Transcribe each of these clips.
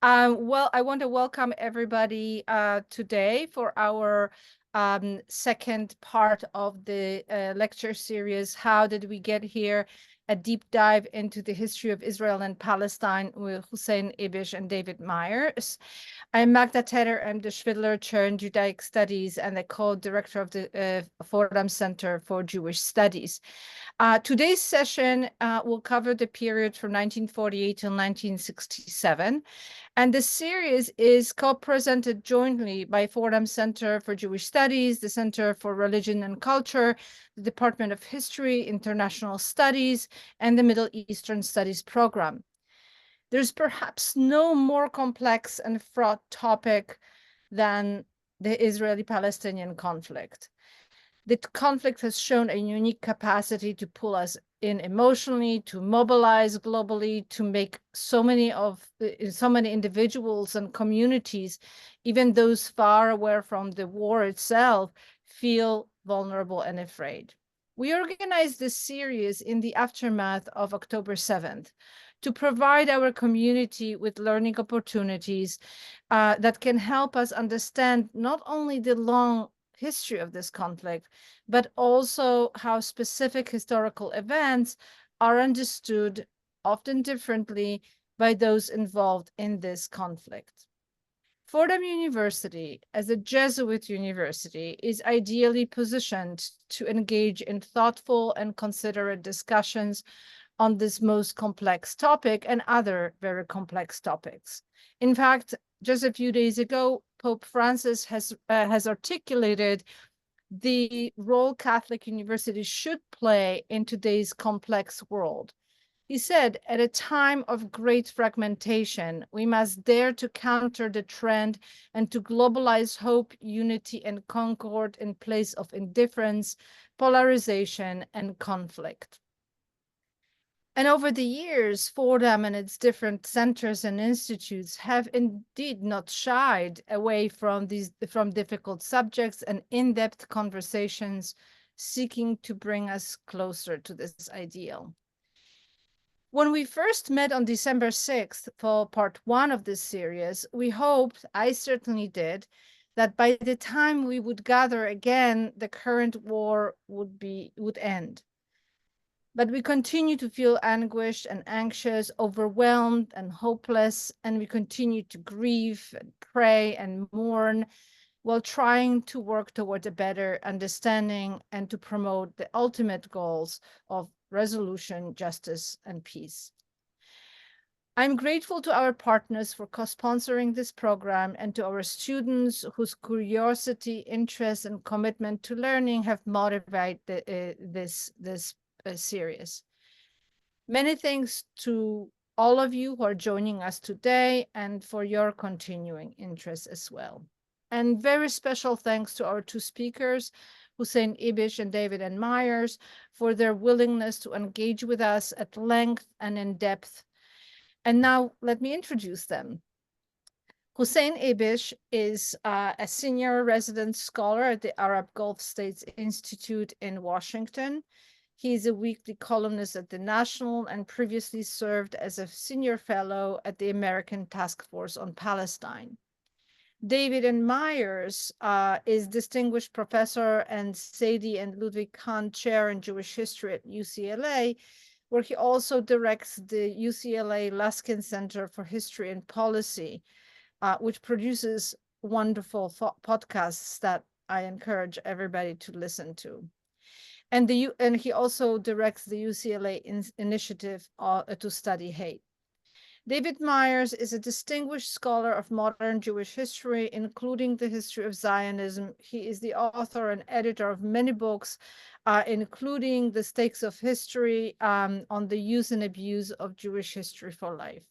Well, I want to welcome everybody today for our second part of the lecture series, How Did We Get Here? A deep dive into the history of Israel and Palestine with Hussein Ibish and David Myers. I'm Magda Tedder. I'm the Schwidler Chair in Judaic Studies and the co-director of the Fordham Center for Jewish Studies. Today's session will cover the period from 1948 till 1967. And the series is co-presented jointly by Fordham Center for Jewish Studies, the Center for Religion and Culture, the Department of History, International Studies, and the Middle Eastern Studies Program. There's perhaps no more complex and fraught topic than the Israeli-Palestinian conflict. The conflict has shown a unique capacity to pull us in emotionally, to mobilize globally, to make so many individuals and communities, even those far away from the war itself, feel vulnerable and afraid. We organized this series in the aftermath of October 7th to provide our community with learning opportunities that can help us understand not only the long history of this conflict, but also how specific historical events are understood, often differently, by those involved in this conflict. Fordham University, as a Jesuit university, is ideally positioned to engage in thoughtful and considerate discussions on this most complex topic and other very complex topics. In fact, just a few days ago, Pope Francis has articulated the role Catholic universities should play in today's complex world. He said, at a time of great fragmentation, we must dare to counter the trend and to globalize hope, unity, and concord in place of indifference, polarization, and conflict. And over the years, Fordham and its different centers and institutes have indeed not shied away from difficult subjects and in-depth conversations seeking to bring us closer to this ideal. When we first met on December 6th for part 1 of this series, we hoped, I certainly did, that by the time we would gather again, the current war would end. But we continue to feel anguished and anxious, overwhelmed and hopeless, and we continue to grieve and pray and mourn while trying to work toward a better understanding and to promote the ultimate goals of resolution, justice, and peace. I'm grateful to our partners for co-sponsoring this program and to our students whose curiosity, interest, and commitment to learning have motivated this series. Many thanks to all of you who are joining us today and for your continuing interest as well. And very special thanks to our two speakers, Hussein Ibish and David N. Myers, for their willingness to engage with us at length and in depth. And now let me introduce them. Hussein Ibish is a senior resident scholar at the Arab Gulf States Institute in Washington. He is a weekly columnist at The National and previously served as a senior fellow at the American Task Force on Palestine. David N. Myers is distinguished professor and Sadie and Ludwig Kahn Chair in Jewish History at UCLA, where he also directs the UCLA Luskin Center for History and Policy, which produces wonderful podcasts that I encourage everybody to listen to. And he also directs the UCLA initiative to study hate. David Myers is a distinguished scholar of modern Jewish history, including the history of Zionism. He is the author and editor of many books, including The Stakes of History on the use and abuse of Jewish history for life.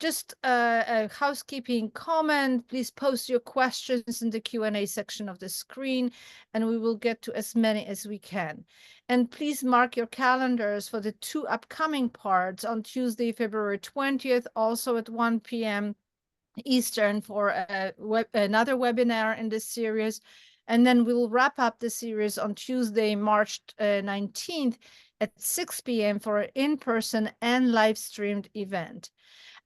Just a housekeeping comment, please post your questions in the Q&A section of the screen, and we will get to as many as we can. And please mark your calendars for the two upcoming parts on Tuesday, February 20th, also at 1 p.m. Eastern for another webinar in this series. And then we'll wrap up the series on Tuesday, March 19th at 6 p.m. for an in-person and live-streamed event.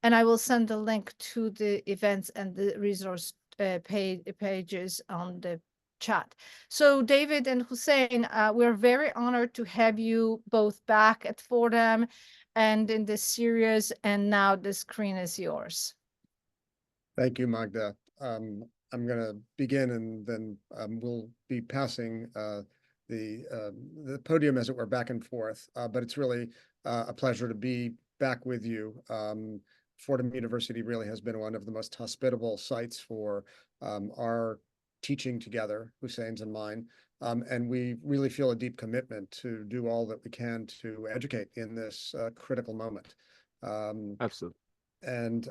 And I will send the link to the events and the resource pages on the chat. So David and Hussein, we're very honored to have you both back at Fordham and in this series, and now the screen is yours. Thank you, Magda. I'm going to begin, and then we'll be passing the podium, as it were, back and forth. But it's really a pleasure to be back with you. Fordham University really has been one of the most hospitable sites for our teaching together, Hussein's and mine. And we really feel a deep commitment to do all that we can to educate in this critical moment. Absolutely. And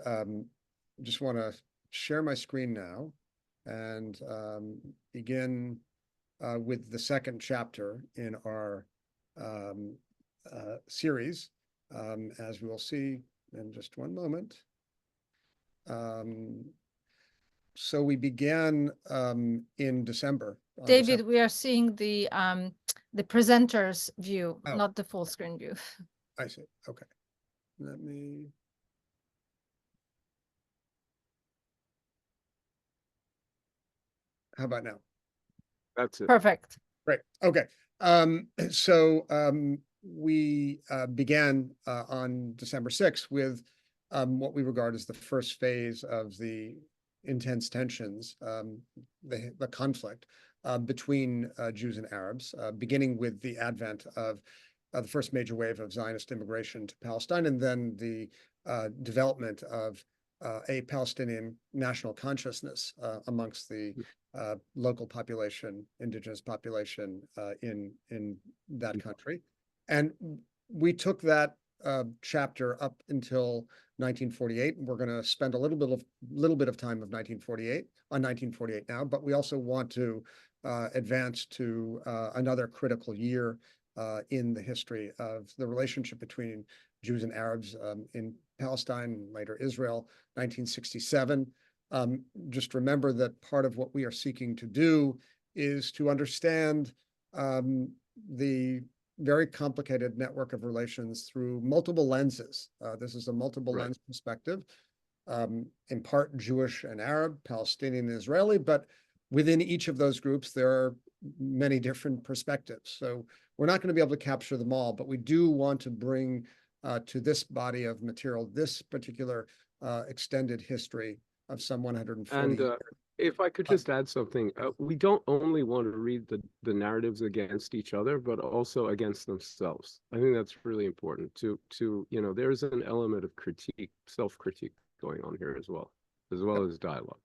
just want to share my screen now and begin with the second chapter in our series, as we will see in just one moment. So we began in December. David, we are seeing the presenter's view, not the full screen view. I see. Okay. Let me. How about now? That's it. Perfect. Great. Okay. We began on December 6th with what we regard as the first phase of the intense tensions, the conflict between Jews and Arabs, beginning with the advent of the first major wave of Zionist immigration to Palestine, and then the development of a Palestinian national consciousness amongst the local population, indigenous population in that country. And we took that chapter up until 1948. We're going to spend a little bit of time of 1948 now, but we also want to advance to another critical year in the history of the relationship between Jews and Arabs in Palestine, later Israel, 1967. Just remember that part of what we are seeking to do is to understand the very complicated network of relations through multiple lenses. This is a multiple lens perspective, in part Jewish and Arab, Palestinian and Israeli, but within each of those groups, there are many different perspectives. So we're not going to be able to capture them all, but we do want to bring to this body of material this particular extended history of some 140 years. If I could just add something, we don't only want to read the narratives against each other, but also against themselves. I think that's really important to there's an element of critique, self-critique going on here as well as dialogue.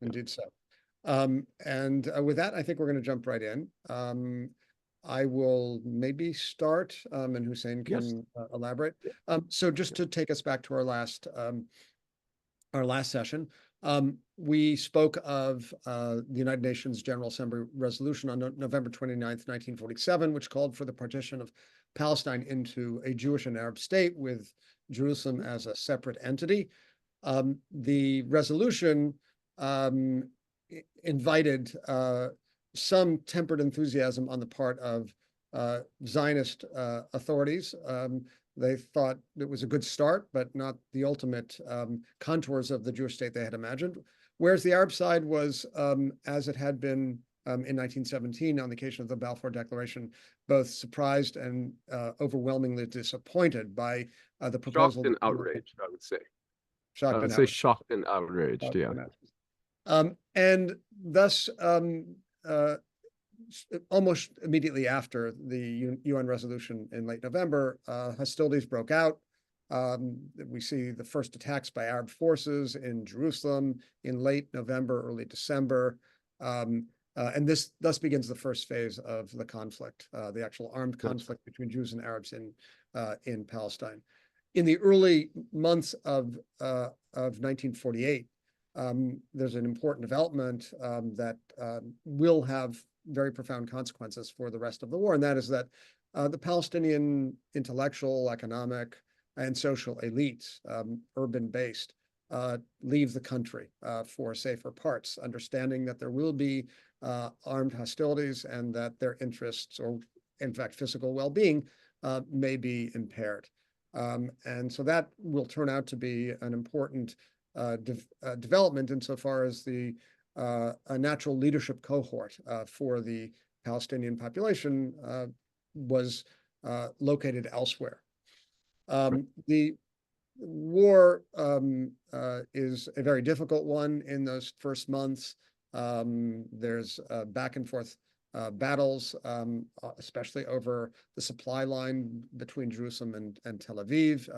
Indeed so. And with that, I think we're going to jump right in. I will maybe start, and Hussein can elaborate. So just to take us back to our last session, we spoke of the United Nations General Assembly resolution on November 29th, 1947, which called for the partition of Palestine into a Jewish and Arab state with Jerusalem as a separate entity. The resolution invited some tempered enthusiasm on the part of Zionist authorities. They thought it was a good start, but not the ultimate contours of the Jewish state they had imagined. Whereas the Arab side was, as it had been in 1917 on the occasion of the Balfour Declaration, both surprised and overwhelmingly disappointed by the proposal. Shocked and outraged, I would say. Shocked and outraged. Shocked and outraged, yeah. And thus, almost immediately after the UN resolution in late November, hostilities broke out. We see the first attacks by Arab forces in Jerusalem in late November, early December. And this thus begins the first phase of the conflict, the actual armed conflict between Jews and Arabs in Palestine. In the early months of 1948, there's an important development that will have very profound consequences for the rest of the war, and that is that the Palestinian intellectual, economic, and social elites, urban-based, leave the country for safer parts, understanding that there will be armed hostilities and that their interests, or in fact physical well-being, may be impaired. And so that will turn out to be an important development insofar as a natural leadership cohort for the Palestinian population was located elsewhere. The war is a very difficult one in those first months. There's back and forth battles, especially over the supply line between Jerusalem and Tel Aviv,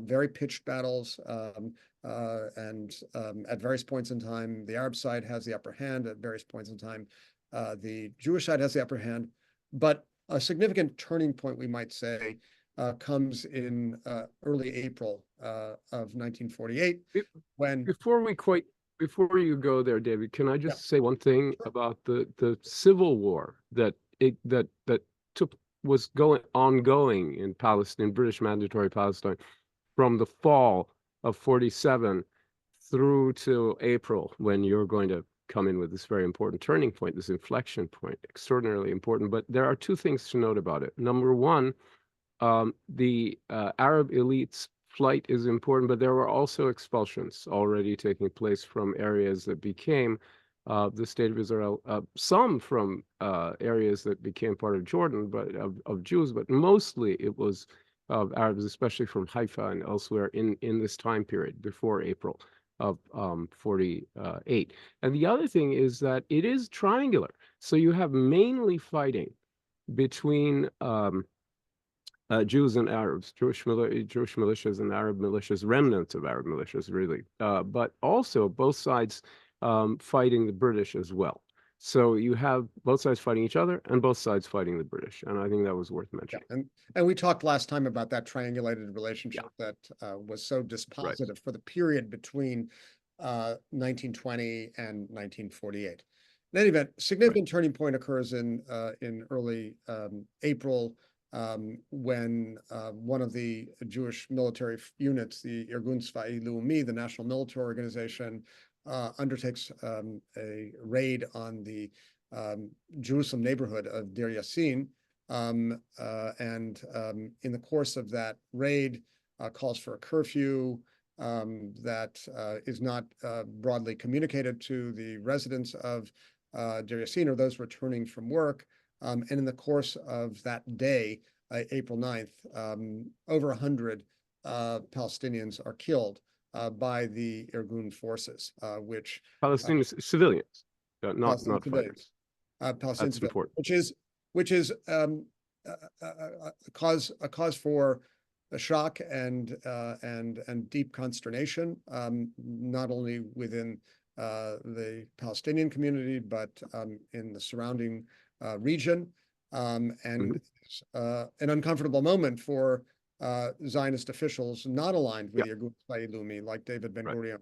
very pitched battles. And at various points in time, the Arab side has the upper hand. At various points in time, the Jewish side has the upper hand. But a significant turning point, we might say, comes in early April of 1948, when Before you go there, David, can I just say one thing about the civil war that was ongoing in Palestine, British Mandatory Palestine, from the fall of 47 through to April, when you're going to come in with this very important turning point, this inflection point, extraordinarily important. But there are two things to note about it. Number one, the Arab elites' flight is important, but there were also expulsions already taking place from areas that became the state of Israel, some from areas that became part of Jordan, but of Jews, but mostly it was of Arabs, especially from Haifa and elsewhere in this time period before April of 48. And the other thing is that it is triangular. So you have mainly fighting between Jews and Arabs, Jewish militias and Arab militias, remnants of Arab militias, really, but also both sides fighting the British as well. So you have both sides fighting each other and both sides fighting the British, and I think that was worth mentioning. Yeah. And we talked last time about that triangulated relationship that was so dispositive for the period between 1920 and 1948. In any event, significant turning point occurs in early April, when one of the Jewish military units, the Irgun Tzva'i Leumi, the National Military Organization, undertakes a raid on the Jerusalem neighborhood of Deir Yassin, and in the course of that raid, calls for a curfew that is not broadly communicated to the residents of Deir Yassin or those returning from work. And in the course of that day, April 9th, over 100 Palestinians are killed by the Irgun forces, which Palestinian civilians, not Palestinian fighters. Palestinian That's important. which is a cause for a shock and deep consternation, not only within the Palestinian community, but in the surrounding region, and an uncomfortable moment for Zionist officials not aligned with the Irgun Tzva'i Leumi, like David Ben-Gurion.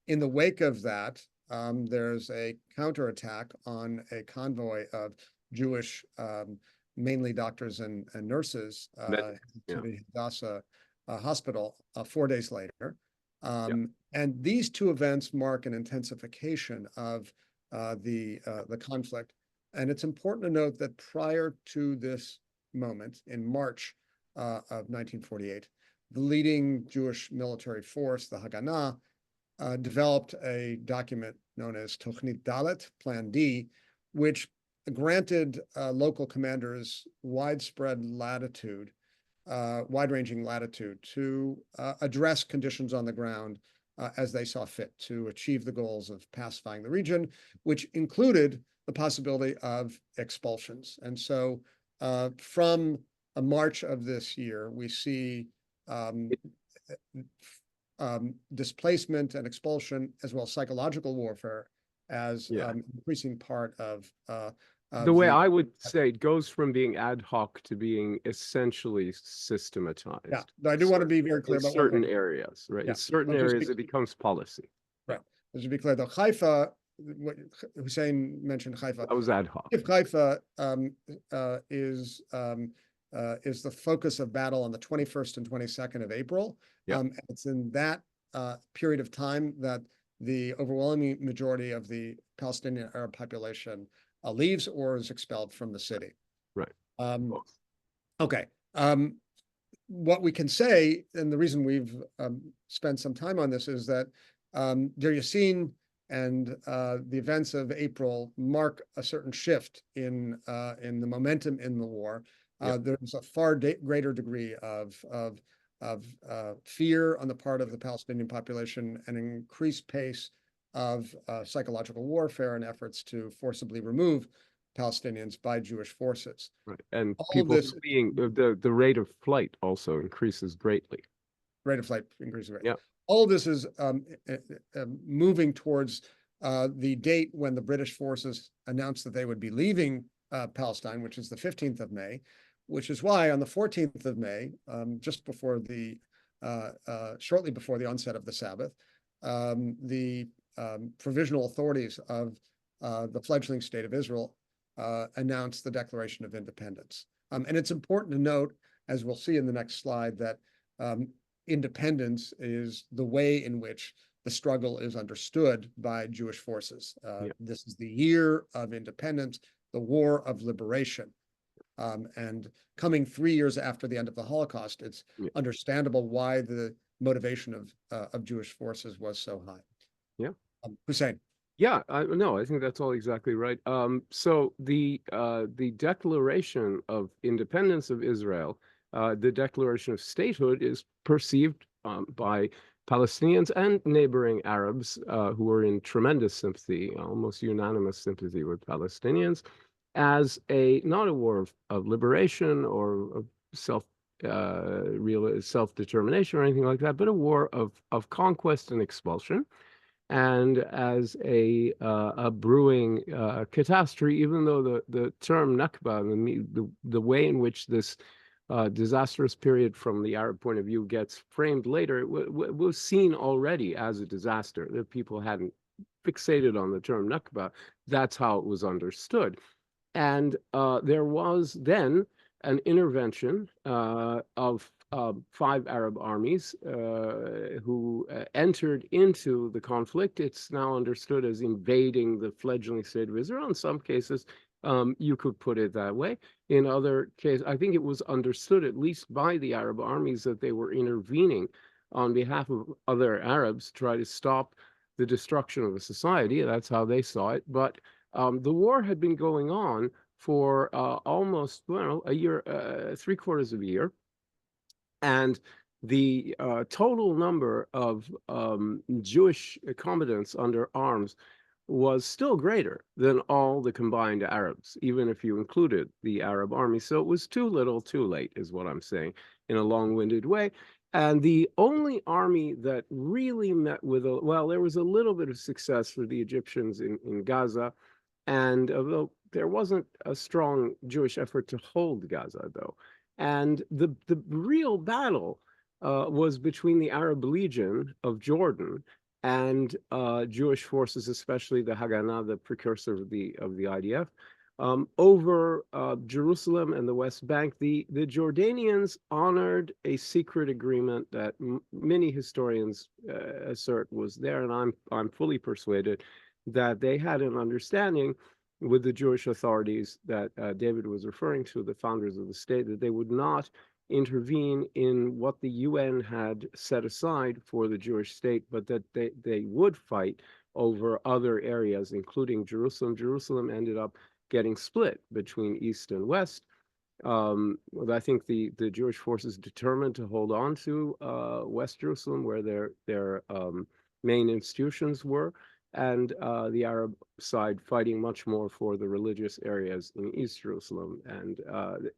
In the wake of that, there's a counterattack on a convoy of Jewish, mainly doctors and nurses, to the Gaza hospital 4 days later. And these two events mark an intensification of the conflict. And it's important to note that prior to this moment, in March of 1948, the leading Jewish military force, the Haganah, developed a document known as Tochnit Dalet, Plan D, which granted local commanders wide-ranging latitude to address conditions on the ground as they saw fit to achieve the goals of pacifying the region, which included the possibility of expulsions. And so from March of this year, we see displacement and expulsion, as well as psychological warfare, as increasing part of the way I would say it goes from being ad hoc to being essentially systematized. Yeah, I do want to be very clear about certain areas, right? In certain areas, it becomes policy. Right. Just to be clear, though, Haifa, what Hussein mentioned, Haifa. That was ad hoc. If Haifa is the focus of battle on the 21st and 22nd of April. It's in that period of time that the overwhelming majority of the Palestinian Arab population leaves or is expelled from the city. Right. Okay. what we can say, and the reason we've spent some time on this, is that Deir Yassin and the events of April mark a certain shift in the momentum in the war. There's a far greater degree of fear on the part of the Palestinian population, an increased pace of psychological warfare and efforts to forcibly remove Palestinians by Jewish forces. Right. And All people this, fleeing, the rate of flight also increases greatly. Rate of flight increases. Right. Yeah. All of this is moving towards the date when the British forces announced that they would be leaving Palestine, which is the 15th of May, which is why on the 14th of May, just before shortly before the onset of the Sabbath, the provisional authorities of the fledgling state of Israel announced the Declaration of Independence. And it's important to note, as we'll see in the next slide, that independence is the way in which the struggle is understood by Jewish forces. This is the year of independence, the war of liberation. And coming 3 years after the end of the Holocaust, it's understandable why the motivation of Jewish forces was so high. Yeah. Hussein. Yeah, no, I think that's all exactly right. So the Declaration of Independence of Israel, the Declaration of Statehood, is perceived by Palestinians and neighboring Arabs who are in tremendous sympathy, almost unanimous sympathy with Palestinians, as not a war of liberation or of real self-determination or anything like that, but a war of conquest and expulsion, and as a brewing catastrophe. Even though the term Nakba, the way in which this disastrous period from the Arab point of view gets framed later, it was seen already as a disaster. That people hadn't fixated on the term Nakba. That's how it was understood. And there was then an intervention of 5 Arab armies who entered into the conflict. It's now understood as invading the fledgling state of Israel. In some cases, you could put it that way. In other cases, I think it was understood, at least by the Arab armies, that they were intervening on behalf of other Arabs to try to stop the destruction of a society. That's how they saw it. But the war had been going on for almost, a year, 3/4 of a year. And the total number of Jewish combatants under arms was still greater than all the combined Arabs, even if you included the Arab army. So it was too little, too late, is what I'm saying, in a long-winded way. And the only army that really met with there was a little bit of success for the Egyptians in Gaza. And although there wasn't a strong Jewish effort to hold Gaza, though. And the real battle was between the Arab Legion of Jordan and Jewish forces, especially the Haganah, the precursor of the IDF, over Jerusalem and the West Bank. The Jordanians honored a secret agreement that many historians assert was there, and I'm fully persuaded that they had an understanding with the Jewish authorities that David was referring to, the founders of the state, that they would not intervene in what the UN had set aside for the Jewish state, but that they would fight over other areas, including Jerusalem. Jerusalem ended up getting split between East and West. I think the Jewish forces determined to hold on to West Jerusalem, where their main institutions were, and the Arab side fighting much more for the religious areas in East Jerusalem. And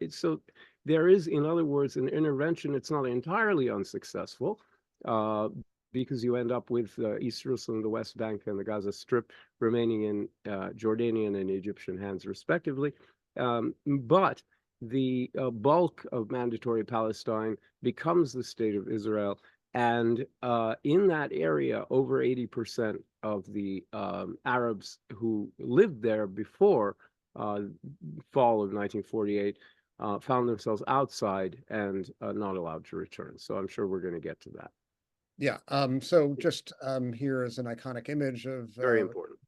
so there is, in other words, an intervention. It's not entirely unsuccessful, because you end up with East Jerusalem, the West Bank, and the Gaza Strip remaining in Jordanian and Egyptian hands, respectively. But the bulk of mandatory Palestine becomes the state of Israel. And in that area, over 80% of the Arabs who lived there before fall of 1948 found themselves outside and not allowed to return. So I'm sure we're going to get to that. Yeah. So just here is an iconic image of very important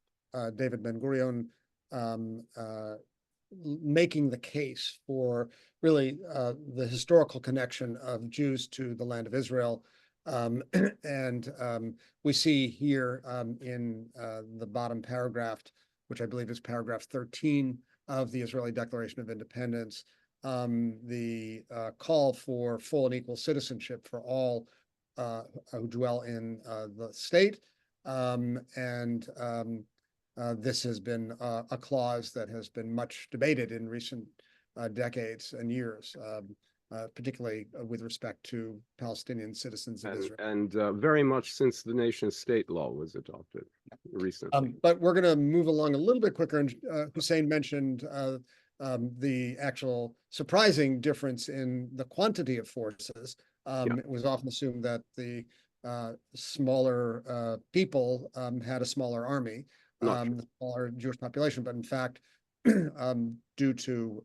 David Ben-Gurion making the case for really the historical connection of Jews to the land of Israel. And we see here in the bottom paragraph, which I believe is paragraph 13 of the Israeli Declaration of Independence, the call for full and equal citizenship for all who dwell in the state. This has been a clause that has been much debated in recent decades and years, particularly with respect to Palestinian citizens of Israel. And very much since the nation-state law was adopted recently. But we're going to move along a little bit quicker. And Hussein mentioned the actual surprising difference in the quantity of forces. It was often assumed that the smaller people had a smaller army, the smaller Jewish population, but in fact, due to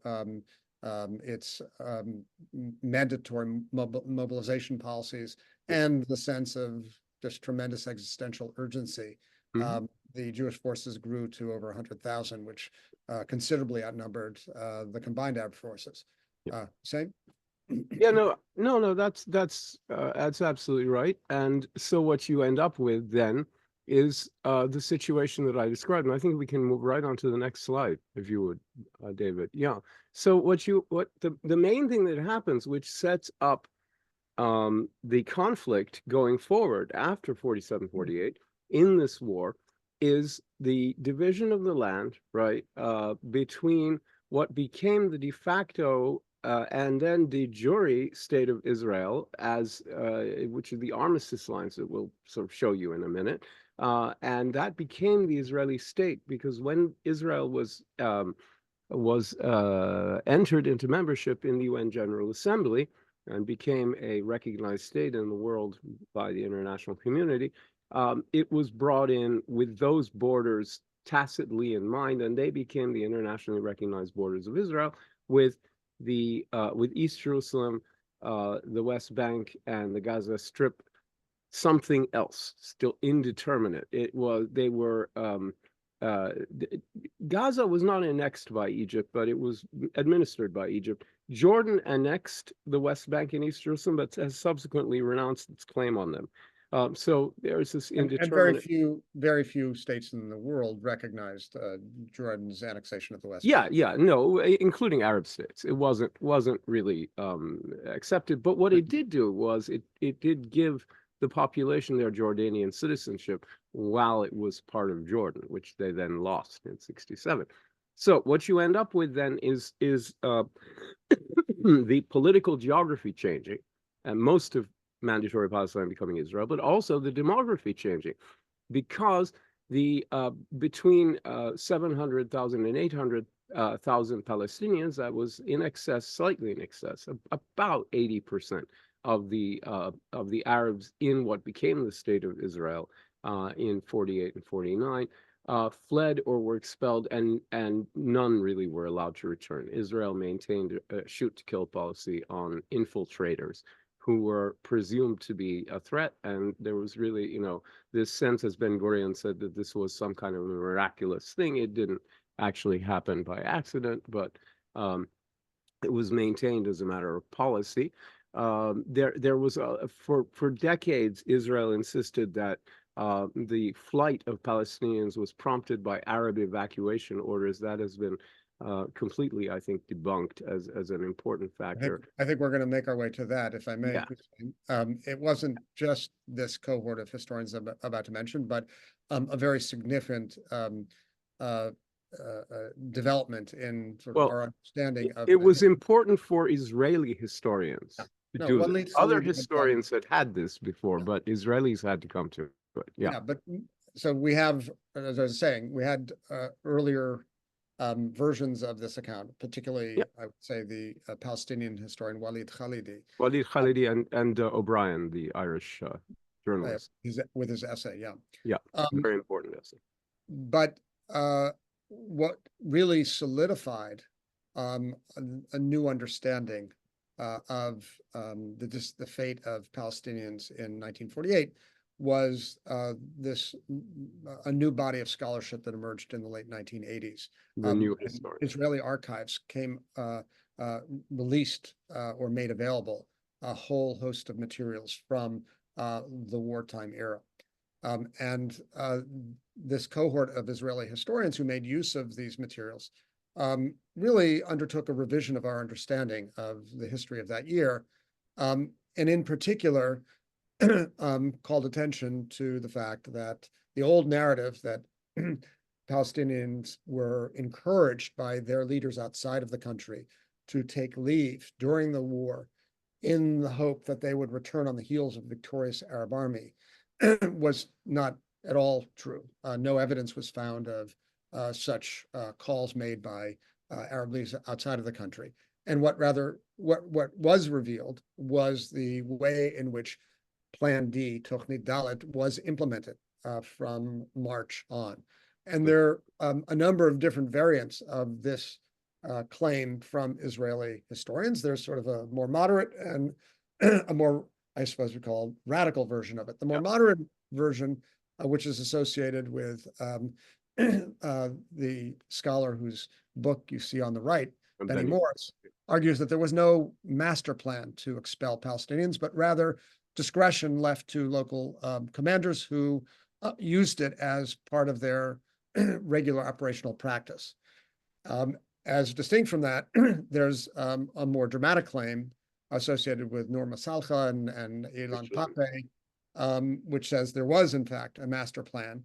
its mandatory mobilization policies and the sense of just tremendous existential urgency, the Jewish forces grew to over 100,000, which considerably outnumbered the combined Arab forces. Same? Yeah, no, that's absolutely right. And so what you end up with then is the situation that I described, and I think we can move right on to the next slide, if you would, David. Yeah. So the main thing that happens, which sets up the conflict going forward after 47-48 in this war, is the division of the land, right, between what became the de facto and then de jure state of Israel, as which are the armistice lines that we'll sort of show you in a minute, and that became the Israeli state, because when Israel was entered into membership in the UN General Assembly and became a recognized state in the world by the international community, it was brought in with those borders tacitly in mind, and they became the internationally recognized borders of Israel, with East Jerusalem, the West Bank, and the Gaza Strip something else, still indeterminate. Gaza was not annexed by Egypt, but it was administered by Egypt. Jordan annexed the West Bank and East Jerusalem, but has subsequently renounced its claim on them. So there's this indeterminate. And very few states in the world recognized Jordan's annexation of the West Yeah, Bank. yeah, no, including Arab states. It wasn't really accepted. But what it did do was it did give the population their Jordanian citizenship while it was part of Jordan, which they then lost in 1967. So what you end up with then is the political geography changing, and most of mandatory Palestine becoming Israel, but also the demography changing, because the between 700,000 and 800,000 Palestinians, that was in excess, slightly in excess, about 80% of the Arabs in what became the state of Israel in 48 and 49 fled or were expelled, and none really were allowed to return. Israel maintained a shoot-to-kill policy on infiltrators who were presumed to be a threat, and there was really, this sense, as Ben Gurion said, that this was some kind of a miraculous thing. It didn't actually happen by accident, but it was maintained as a matter of policy. There was for decades, Israel insisted that the flight of Palestinians was prompted by Arab evacuation orders. That has been completely, I think, debunked as an important factor. I think we're going to make our way to that, if I may. Yeah. It wasn't just this cohort of historians I'm about to mention, but a very significant development in sort of our understanding of it was important for Israeli historians to do this. Other historians had this before, but Israelis had to come to it. Yeah, but so we have, as I was saying, we had earlier versions of this account, particularly, I would say, the Palestinian historian Walid Khalidi. Walid Khalidi and O'Brien, the Irish journalist. With his essay, Yeah, very important essay. But what really solidified a new understanding of the fate of Palestinians in 1948 was a new body of scholarship that emerged in the late 1980s. The new historian. Israeli archives released or made available a whole host of materials from the wartime era. This cohort of Israeli historians who made use of these materials really undertook a revision of our understanding of the history of that year, and in particular called attention to the fact that the old narrative that Palestinians were encouraged by their leaders outside of the country to take leave during the war in the hope that they would return on the heels of the victorious Arab army was not at all true. No evidence was found of such calls made by Arab leaders outside of the country. And what was revealed was the way in which Plan D, Tochnit Dalet, was implemented from March on. And there are a number of different variants of this claim from Israeli historians. There's sort of a more moderate and a more, I suppose we call, radical version of it. The more moderate version, which is associated with the scholar whose book you see on the right, Benny Morris, argues that there was no master plan to expel Palestinians, but rather discretion left to local commanders who used it as part of their regular operational practice. As distinct from that, there's a more dramatic claim associated with Noor Masalcha and Ilan Pape, which says there was, in fact, a master plan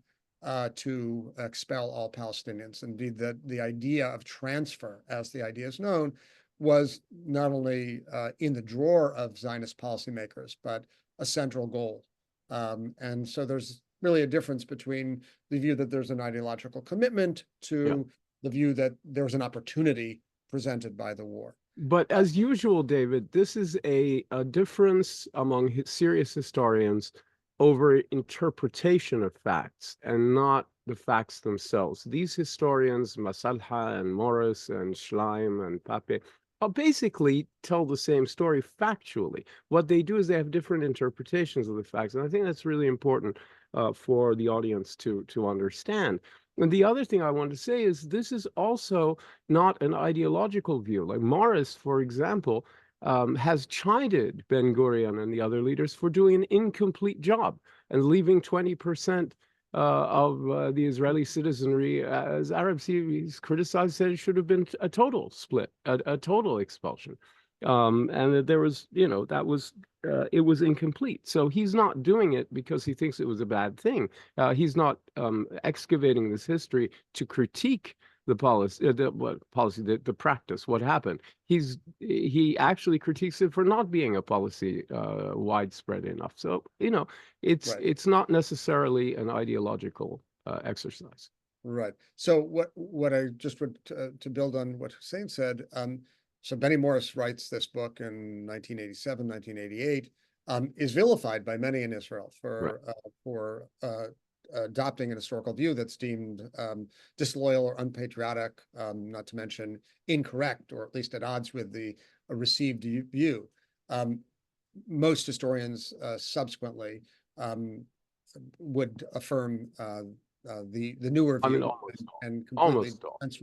to expel all Palestinians. Indeed, the idea of transfer, as the idea is known, was not only in the drawer of Zionist policymakers, but a central goal. And so there's really a difference between the view that there's an ideological commitment to the view that there was an opportunity presented by the war. But as usual, David, this is a difference among serious historians over interpretation of facts and not the facts themselves. These historians, Masalha and Morris and Schleim and Pape, basically tell the same story factually. What they do is they have different interpretations of the facts, and I think that's really important for the audience to understand. And the other thing I want to say is this is also not an ideological view. Like Morris, for example, has chided Ben-Gurion and the other leaders for doing an incomplete job and leaving 20% of the Israeli citizenry as Arabs. He's criticized, said it should have been a total split, a total expulsion. And that there was, that was, it was incomplete. So he's not doing it because he thinks it was a bad thing. He's not excavating this history to critique the policy, the practice, what happened. He actually critiques it for not being a policy widespread enough. So it's not necessarily an ideological exercise. Right. So what I just would to build on what Hussein said. So Benny Morris writes this book in 1987, 1988, is vilified by many in Israel for adopting an historical view that's deemed disloyal or unpatriotic, not to mention incorrect, or at least at odds with the received view. Most historians subsequently would affirm the newer view and completely dispense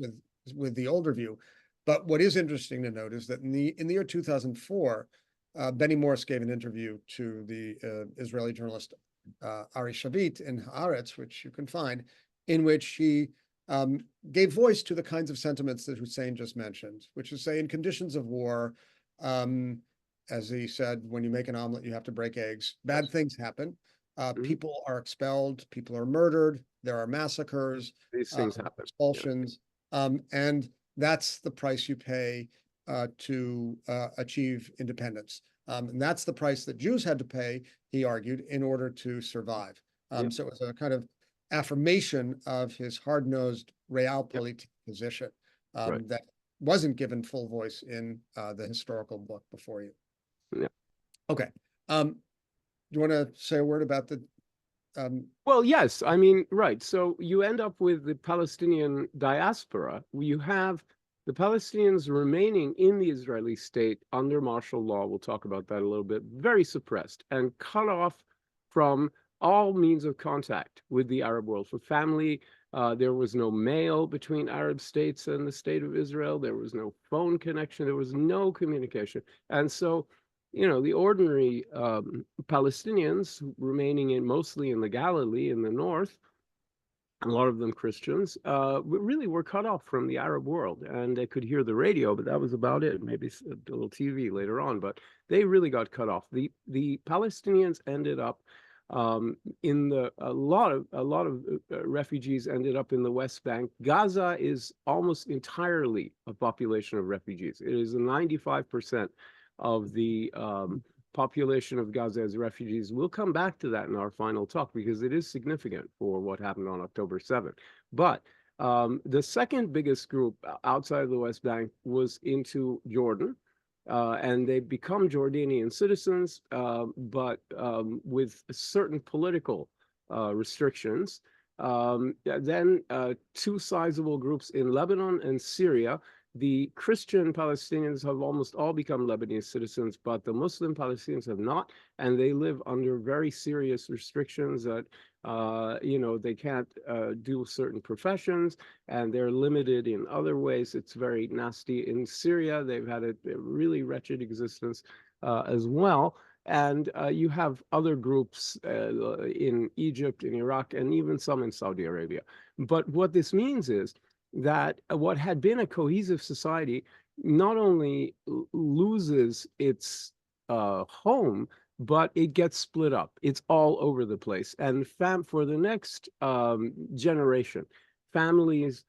with the older view. But what is interesting to note is that in the year 2004, Benny Morris gave an interview to the Israeli journalist Ari Shavit in Haaretz, which you can find, in which he gave voice to the kinds of sentiments that Hussein just mentioned, which is, say, in conditions of war, as he said, when you make an omelet, you have to break eggs. Bad things happen. People are expelled. People are murdered. There are massacres. These things happen. Expulsions. And that's the price you pay to achieve independence. And that's the price that Jews had to pay, he argued, in order to survive. So it was a kind of affirmation of his hard-nosed realpolitik position that wasn't given full voice in the historical book before you. Yeah. Okay. Do you want to say a word about the Well, yes. I mean, right. So you end up with the Palestinian diaspora. You have the Palestinians remaining in the Israeli state under martial law. We'll talk about that a little bit. Very suppressed and cut off from all means of contact with the Arab world. For family, there was no mail between Arab states and the state of Israel. There was no phone connection. There was no communication. And so, the ordinary Palestinians remaining mostly in the Galilee in the north, a lot of them Christians, really were cut off from the Arab world, and they could hear the radio, but that was about it. Maybe a little TV later on, but they really got cut off. The Palestinians ended up a lot of refugees ended up in the West Bank. Gaza is almost entirely a population of refugees. It is 95% of the population of Gaza as refugees. We'll come back to that in our final talk because it is significant for what happened on October 7th. But the second biggest group outside of the West Bank was into Jordan, and they become Jordanian citizens, but with certain political restrictions. Then two sizable groups in Lebanon and Syria. The Christian Palestinians have almost all become Lebanese citizens, but the Muslim Palestinians have not, and they live under very serious restrictions that, they can't do certain professions, and they're limited in other ways. It's very nasty. In Syria, they've had a really wretched existence as well. And you have other groups in Egypt, in Iraq, and even some in Saudi Arabia. But what this means is that what had been a cohesive society not only loses its home, but it gets split up. It's all over the place. And for the next generation, families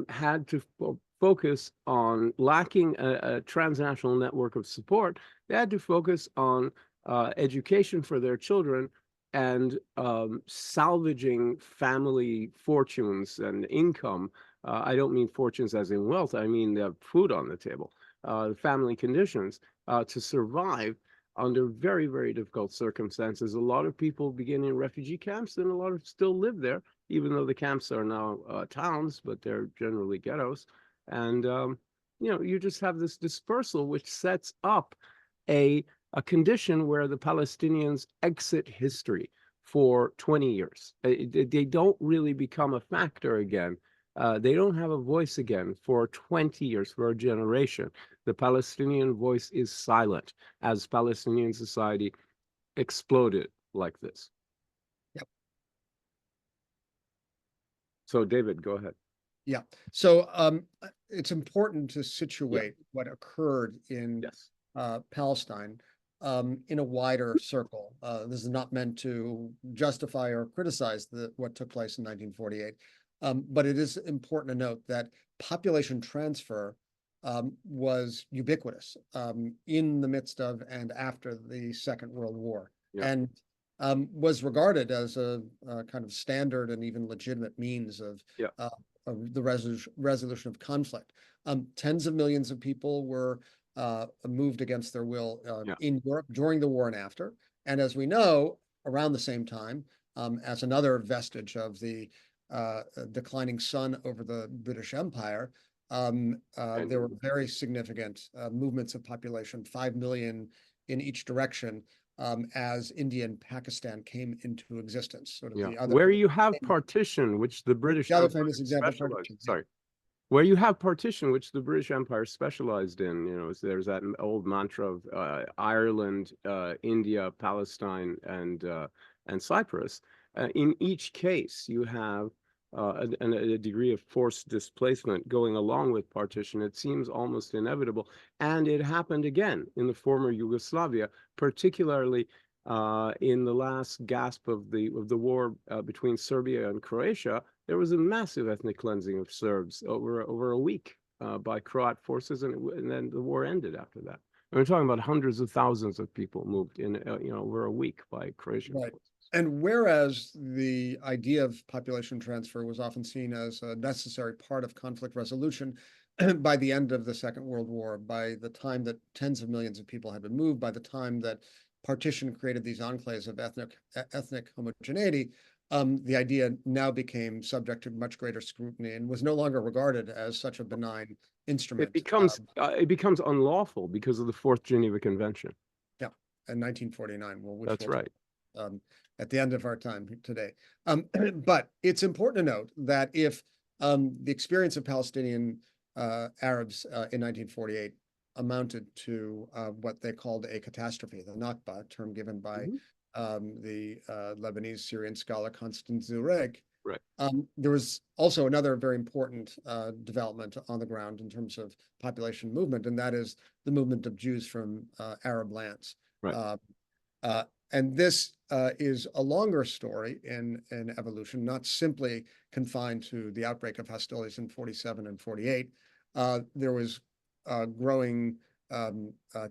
had to focus on lacking a transnational network of support. They had to focus on education for their children and salvaging family fortunes and income. I don't mean fortunes as in wealth. I mean food on the table, family conditions to survive under very, very difficult circumstances. A lot of people begin in refugee camps, and a lot of still live there, even though the camps are now towns, but they're generally ghettos. And, you just have this dispersal, which sets up a condition where the Palestinians exit history for 20 years. They don't really become a factor again. They don't have a voice again for 20 years, for a generation. The Palestinian voice is silent as Palestinian society exploded like this. Yep. So, David, go ahead. Yeah. So it's important to situate what occurred in Palestine in a wider circle. This is not meant to justify or criticize what took place in 1948. But it is important to note that population transfer was ubiquitous in the midst of and after the Second World War, and was regarded as a kind of standard and even legitimate means of the resolution of conflict. Tens of millions of people were moved against their will in Europe during the war and after. And as we know, around the same time, as another vestige of the declining sun over the British Empire, there were very significant movements of population, 5 million in each direction, as India and Pakistan came into existence. Sort of the other, where you have partition, which the British the other famous example. Where you have partition, which the British Empire specialized in, there's that old mantra of Ireland, India, Palestine, and Cyprus. In each case, you have a degree of forced displacement going along with partition. It seems almost inevitable. And it happened again in the former Yugoslavia, particularly in the last gasp of the war between Serbia and Croatia. There was a massive ethnic cleansing of Serbs over a week by Croat forces, and then the war ended after that. And we're talking about hundreds of thousands of people moved in over a week by Croatian forces. And whereas the idea of population transfer was often seen as a necessary part of conflict resolution, by the end of the Second World War, by the time that tens of millions of people had been moved, by the time that partition created these enclaves of ethnic homogeneity, the idea now became subject to much greater scrutiny and was no longer regarded as such a benign instrument. It becomes unlawful because of the Fourth Geneva Convention. Yeah, in 1949. That's right. at the end of our time today. But it's important to note that if the experience of Palestinian Arabs in 1948 amounted to what they called a catastrophe, the Nakba, term given by the Lebanese Syrian scholar Constant Zureg. Right. There was also another very important development on the ground in terms of population movement, and that is the movement of Jews from Arab lands. Right. And this is a longer story in evolution, not simply confined to the outbreak of hostilities in 47 and 48. There was growing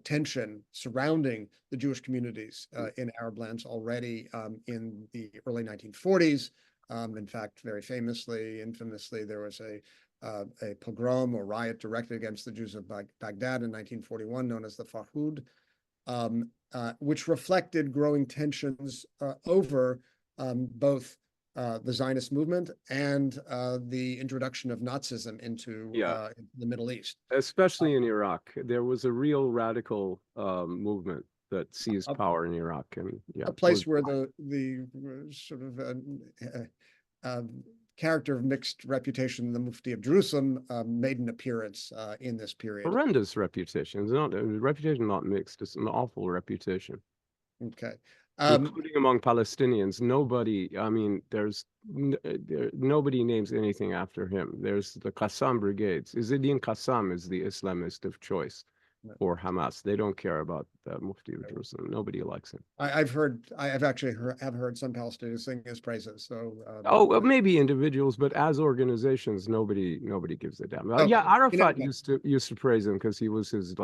tension surrounding the Jewish communities in Arab lands already in the early 1940s. In fact, very famously, infamously, there was a pogrom or riot directed against the Jews of Baghdad in 1941, known as the Farhud, which reflected growing tensions over both the Zionist movement and the introduction of Nazism into the Middle East. Especially in Iraq. There was a real radical movement that seized power in Iraq, and a place where the sort of character of mixed reputation, the Mufti of Jerusalem, made an appearance in this period. Horrendous reputation. It's not a reputation, not mixed. It's an awful reputation. Okay. Including among Palestinians. Nobody, I mean, nobody names anything after him. There's the Qassam brigades. Izzeddin Qassam is the Islamist of choice for Hamas. They don't care about the Mufti of Jerusalem. Nobody likes him. I've actually heard some Palestinians sing his praises. So well, maybe individuals, but as organizations, nobody gives a damn. Okay. Yeah, Arafat used to praise him because he was his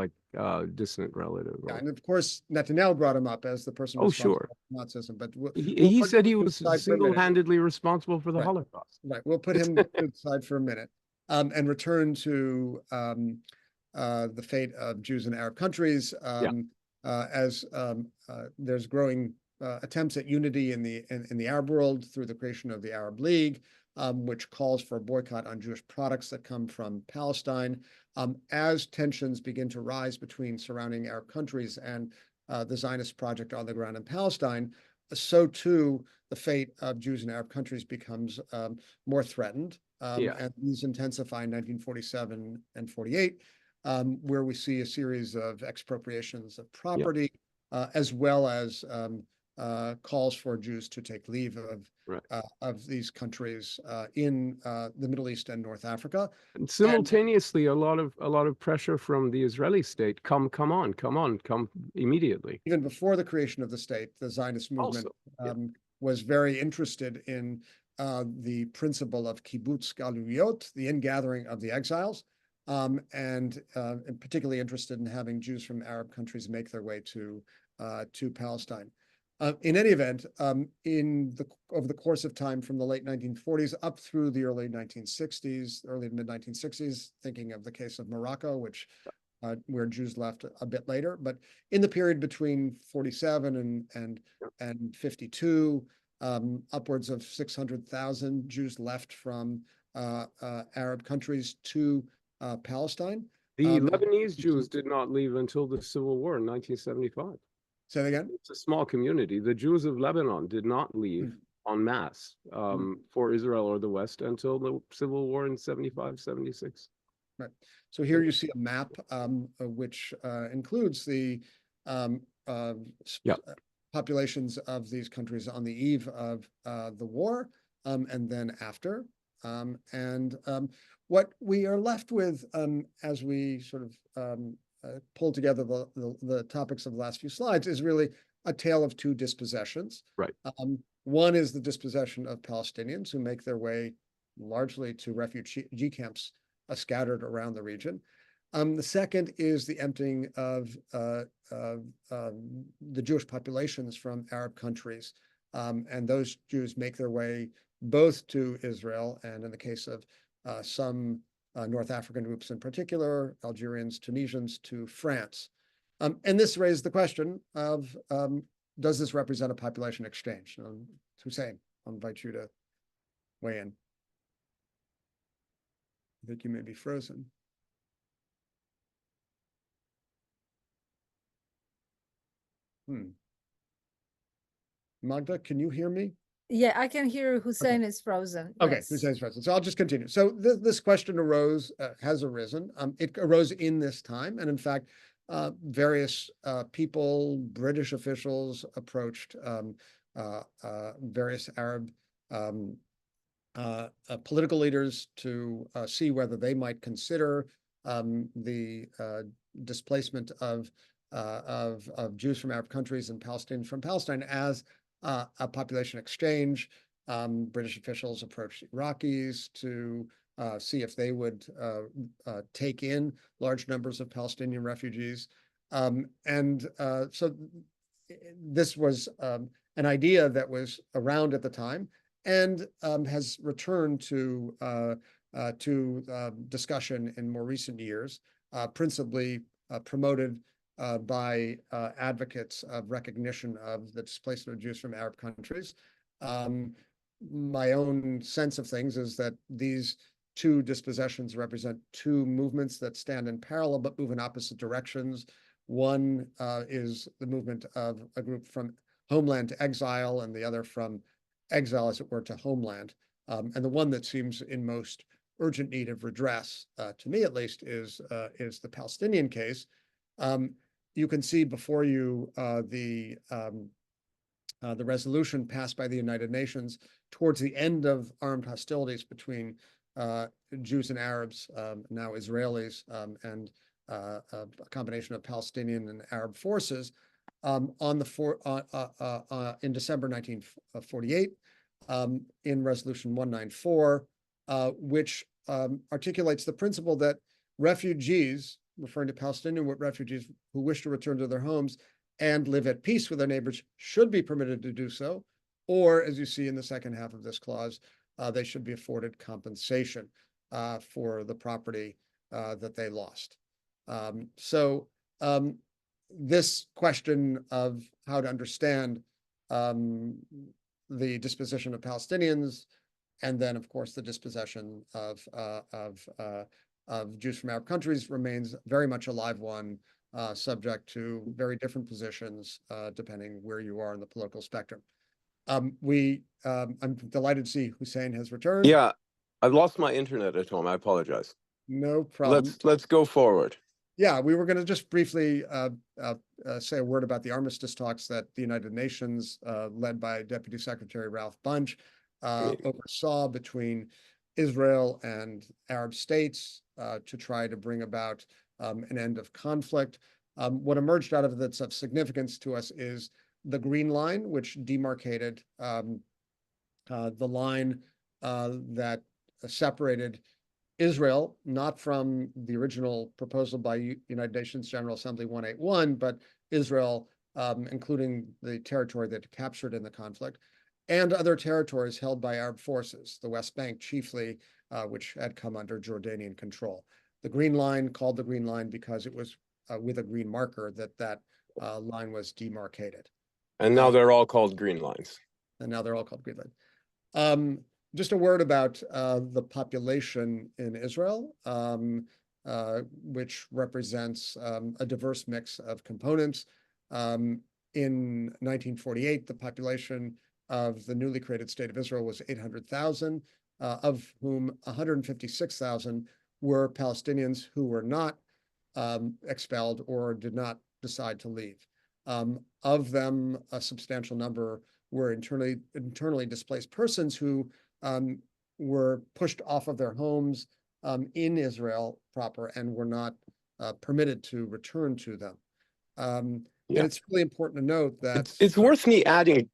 distant relative. Yeah, and of course Netanyahu brought him up as the person responsible for Nazism. But he said he was single-handedly responsible for the Holocaust. Right. We'll put him to the side for a minute and return to the fate of Jews in Arab countries as there's growing attempts at unity in the Arab world through the creation of the Arab League, which calls for a boycott on Jewish products that come from Palestine. As tensions begin to rise between surrounding Arab countries and the Zionist project on the ground in Palestine, so too the fate of Jews in Arab countries becomes more threatened. And these intensify in 1947 and 48. Where we see a series of expropriations of property, as well as calls for Jews to take leave of these countries in the Middle East and North Africa. And simultaneously, a lot of pressure from the Israeli state. Come immediately. Even before the creation of the state, the Zionist movement was very interested in the principle of kibbutz galuyot, the ingathering of the exiles. And particularly interested in having Jews from Arab countries make their way to Palestine. In any event, over the course of time from the late 1940s up through the early 1960s, early to mid 1960s, thinking of the case of Morocco, which where Jews left a bit later, but in the period between 47 and 52, upwards of 600,000 Jews left from Arab countries to Palestine. The Lebanese Jews did not leave until the Civil War in 1975. Say that again? It's a small community. The Jews of Lebanon did not leave en masse for Israel or the West until the Civil War in 75, 76. Right. So here you see a map which includes the populations of these countries on the eve of the war and then after. What we are left with as we sort of pull together the topics of the last few slides is really a tale of two dispossessions. Right. One is the dispossession of Palestinians who make their way largely to refugee camps scattered around the region. The second is the emptying of the Jewish populations from Arab countries. And those Jews make their way both to Israel and, in the case of some North African groups in particular, Algerians, Tunisians, to France. And this raised the question of, does this represent a population exchange? Hussein, I'll invite you to weigh in. I think you may be frozen. Magda, can you hear me? Yeah, I can hear Hussein is frozen. Okay, Yes. Hussein's president. So I'll just continue. So this question has arisen. It arose in this time, and in fact, various people, British officials, approached various Arab political leaders to see whether they might consider the displacement of Jews from Arab countries and Palestinians from Palestine as a population exchange. British officials approached Iraqis to see if they would take in large numbers of Palestinian refugees. So this was an idea that was around at the time and has returned to discussion in more recent years, principally promoted by advocates of recognition of the displacement of Jews from Arab countries. My own sense of things is that these two dispossessions represent two movements that stand in parallel but move in opposite directions. One is the movement of a group from homeland to exile, and the other from exile, as it were, to homeland. And the one that seems in most urgent need of redress, to me at least, is the Palestinian case. You can see before you the resolution passed by the United Nations towards the end of armed hostilities between Jews and Arabs, now Israelis, and a combination of Palestinian and Arab forces in December 1948, in Resolution 194, which articulates the principle that refugees, referring to Palestinian refugees who wish to return to their homes and live at peace with their neighbors, should be permitted to do so, or, as you see in the second half of this clause, they should be afforded compensation for the property that they lost. This question of how to understand the dispossession of Palestinians, and then, of course, the dispossession of Jews from Arab countries remains very much a live one, subject to very different positions depending where you are in the political spectrum. I'm delighted to see Hussein has returned. Yeah, I've lost my internet at home. I apologize. No problem. Let's go forward. Yeah, we were going to just briefly say a word about the armistice talks that the United Nations, led by Deputy Secretary Ralph Bunche, oversaw between Israel and Arab states to try to bring about an end of conflict. What emerged out of that's of significance to us is the Green Line, which demarcated the line that separated Israel, not from the original proposal by United Nations General Assembly 181, but Israel, including the territory that it captured in the conflict, and other territories held by Arab forces, the West Bank chiefly, which had come under Jordanian control. The Green Line, called the Green Line because it was with a green marker that line was demarcated. And now they're all called green lines. And now they're all called Green Line. Just a word about the population in Israel, which represents a diverse mix of components. In 1948, the population of the newly created state of Israel was 800,000, of whom 156,000 were Palestinians who were not expelled or did not decide to leave. Of them, a substantial number were internally displaced persons who were pushed off of their homes in Israel proper and were not permitted to return to them. And it's really important to note that it's worth me adding.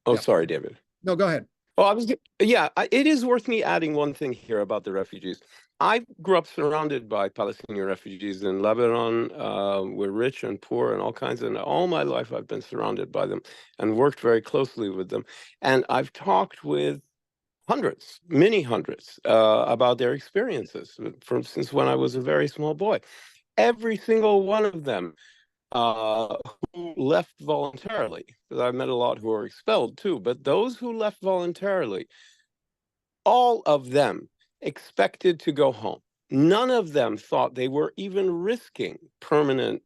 Oh, yeah. Sorry, David. No, go ahead. Oh, it is worth me adding one thing here about the refugees. I grew up surrounded by Palestinian refugees in Lebanon. We're rich and poor and all kinds, and all my life I've been surrounded by them and worked very closely with them. And I've talked with hundreds, many hundreds, about their experiences since when I was a very small boy. Every single one of them who left voluntarily, because I've met a lot who were expelled too, but those who left voluntarily, all of them expected to go home. None of them thought they were even risking permanent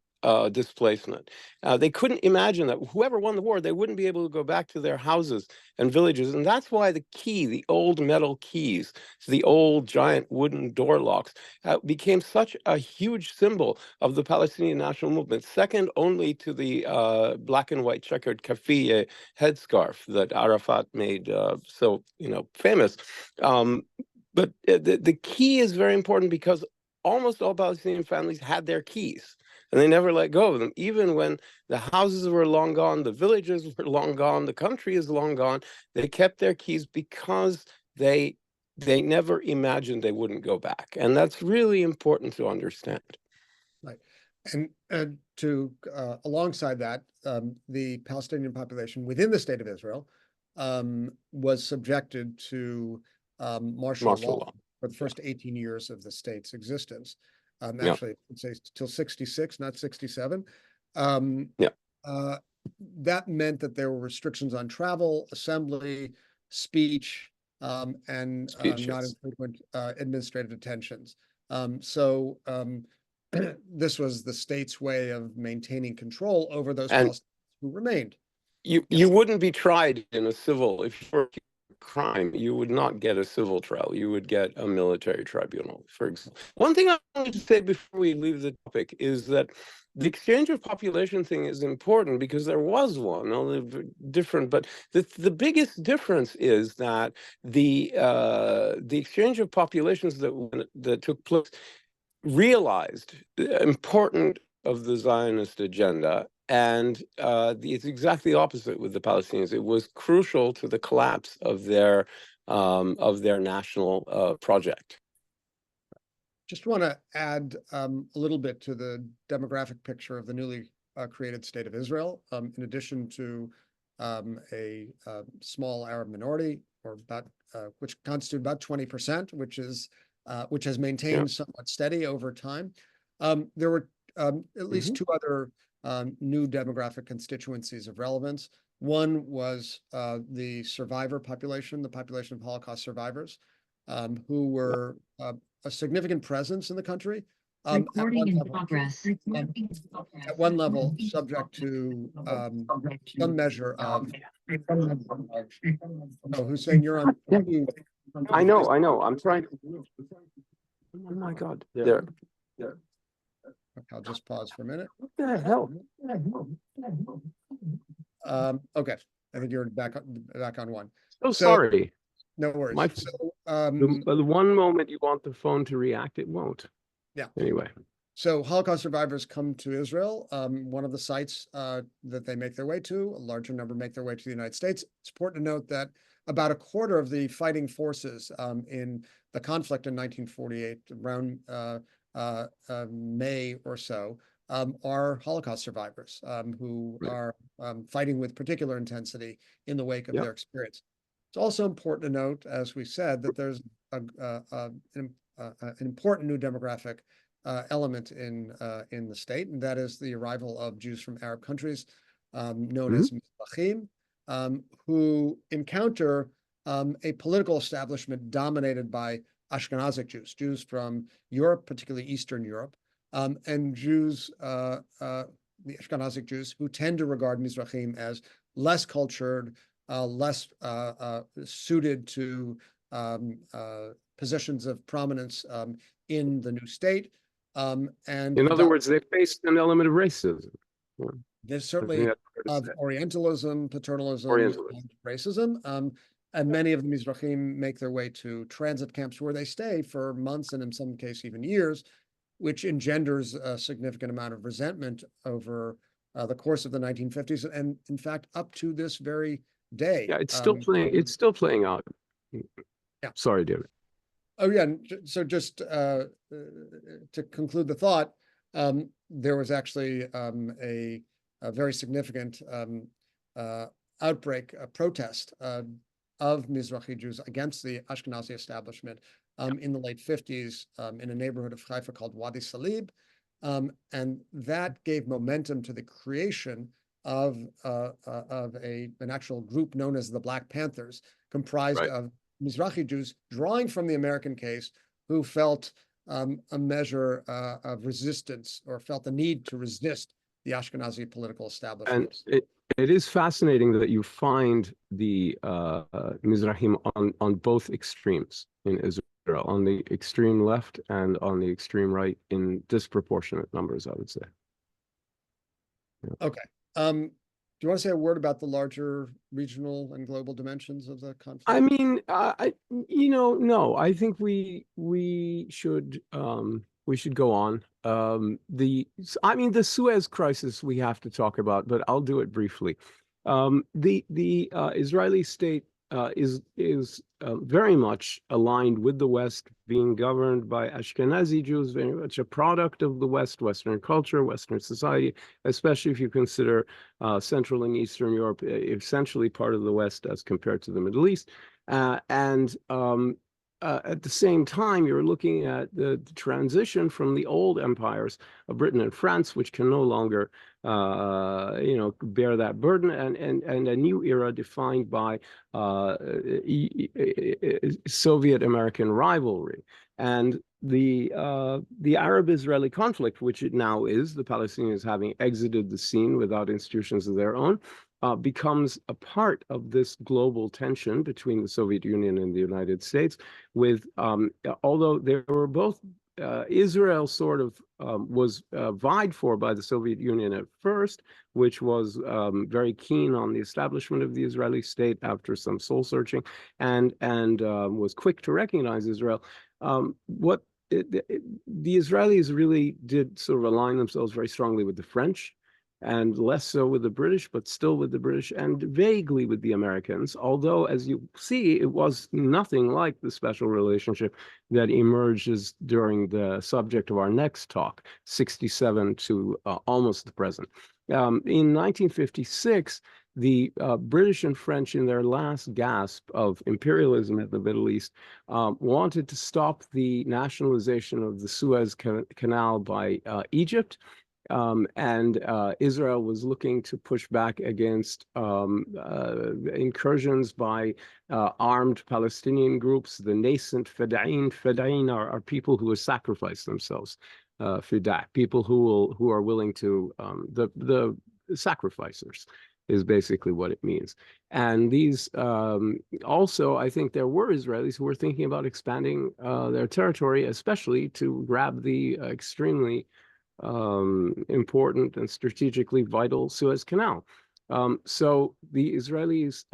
displacement. They couldn't imagine that whoever won the war, they wouldn't be able to go back to their houses and villages. And that's why the key, the old metal keys, the old giant wooden door locks, became such a huge symbol of the Palestinian national movement, second only to the black and white checkered kafiyeh headscarf that Arafat made so famous. But the key is very important because almost all Palestinian families had their keys, and they never let go of them. Even when the houses were long gone, the villages were long gone, the country is long gone, they kept their keys because they never imagined they wouldn't go back. And that's really important to understand. Right. And to alongside that, the Palestinian population within the state of Israel was subjected to martial law for the first 18 years of the state's existence. Actually, I'd say till 66, not 67. That meant that there were restrictions on travel, assembly, speech, and not infrequent administrative detentions. This was the state's way of maintaining control over those Palestinians who remained. You wouldn't be tried in a civil, if you were a crime, you would not get a civil trial. You would get a military tribunal, for example. One thing I wanted to say before we leave the topic is that the exchange of population thing is important because there was one, only different, but the biggest difference is that the exchange of populations that took place realized the importance of the Zionist agenda, and it's exactly the opposite with the Palestinians. It was crucial to the collapse of their national project. Just want to add a little bit to the demographic picture of the newly created state of Israel. In addition to a small Arab minority, or about which constitute about 20%, which has maintained somewhat steady over time. There were at least two other new demographic constituencies of relevance. One was the survivor population, the population of Holocaust survivors, who were a significant presence in the country. Recording in progress. At one level, subject to some measure of. Oh, Hussein, you're on. I know. I'm trying. Oh my God! There. I'll just pause for a minute. What the hell? Okay, I think you're back on one. So sorry. No worries. The one moment you want the phone to react, it won't. Yeah. Anyway. So Holocaust survivors come to Israel. One of the sites that they make their way to, a larger number make their way to the United States. It's important to note that about a quarter of the fighting forces in the conflict in 1948, around May or so, are Holocaust survivors who are fighting with particular intensity in the wake of their experience. It's also important to note, as we said, that there's an important new demographic element in the state, and that is the arrival of Jews from Arab countries, known as Mizrahim, who encounter a political establishment dominated by Ashkenazic Jews, Jews from Europe, particularly Eastern Europe, and Jews, the Ashkenazic Jews, who tend to regard Mizrahim as less cultured, less suited to positions of prominence in the new state. And in other words, they faced an element of racism. There's certainly of Orientalism, paternalism, and racism. And many of the Mizrahim make their way to transit camps where they stay for months and in some cases even years, which engenders a significant amount of resentment over the course of the 1950s. And in fact, up to this very day. Yeah, it's still playing. It's still playing out. Yeah. Sorry, David. Oh yeah. So just to conclude the thought, there was actually a very significant outbreak, a protest of Mizrahi Jews against the Ashkenazi establishment in the late 50s in a neighborhood of Haifa called Wadi Salib. And that gave momentum to the creation of an actual group known as the Black Panthers, comprised of Mizrahi Jews drawing from the American case, who felt a measure of resistance, or felt the need to resist the Ashkenazi political establishment. And it is fascinating that you find the Mizrahim on both extremes in Israel, on the extreme left and on the extreme right, in disproportionate numbers, I would say. Yeah. Okay. Do you want to say a word about the larger regional and global dimensions of the conflict? I mean, no, I think we should go on. The Suez crisis we have to talk about, but I'll do it briefly. The Israeli state is very much aligned with the West, being governed by Ashkenazi Jews, very much a product of the West, Western culture, Western society, especially if you consider Central and Eastern Europe essentially part of the West as compared to the Middle East. At the same time, you're looking at the transition from the old empires of Britain and France, which can no longer, bear that burden, and a new era defined by Soviet-American rivalry. And the Arab-Israeli conflict, which it now is, the Palestinians having exited the scene without institutions of their own, becomes a part of this global tension between the Soviet Union and the United States, with, although there were both, Israel sort of was vied for by the Soviet Union at first, which was very keen on the establishment of the Israeli state after some soul searching, and was quick to recognize Israel. The Israelis really did sort of align themselves very strongly with the French, and less so with the British, but still with the British, and vaguely with the Americans, although, as you see, it was nothing like the special relationship that emerges during the subject of our next talk, 67 to almost the present. In 1956, the British and French, in their last gasp of imperialism at the Middle East, wanted to stop the nationalization of the Suez Canal by Egypt. Israel was looking to push back against incursions by armed Palestinian groups, the nascent Feda'in. Feda'in are people who will sacrifice themselves, Fida, people who are willing to, the sacrificers is basically what it means. And these also, I think there were Israelis who were thinking about expanding their territory, especially to grab the extremely important and strategically vital Suez Canal. So the Israelis,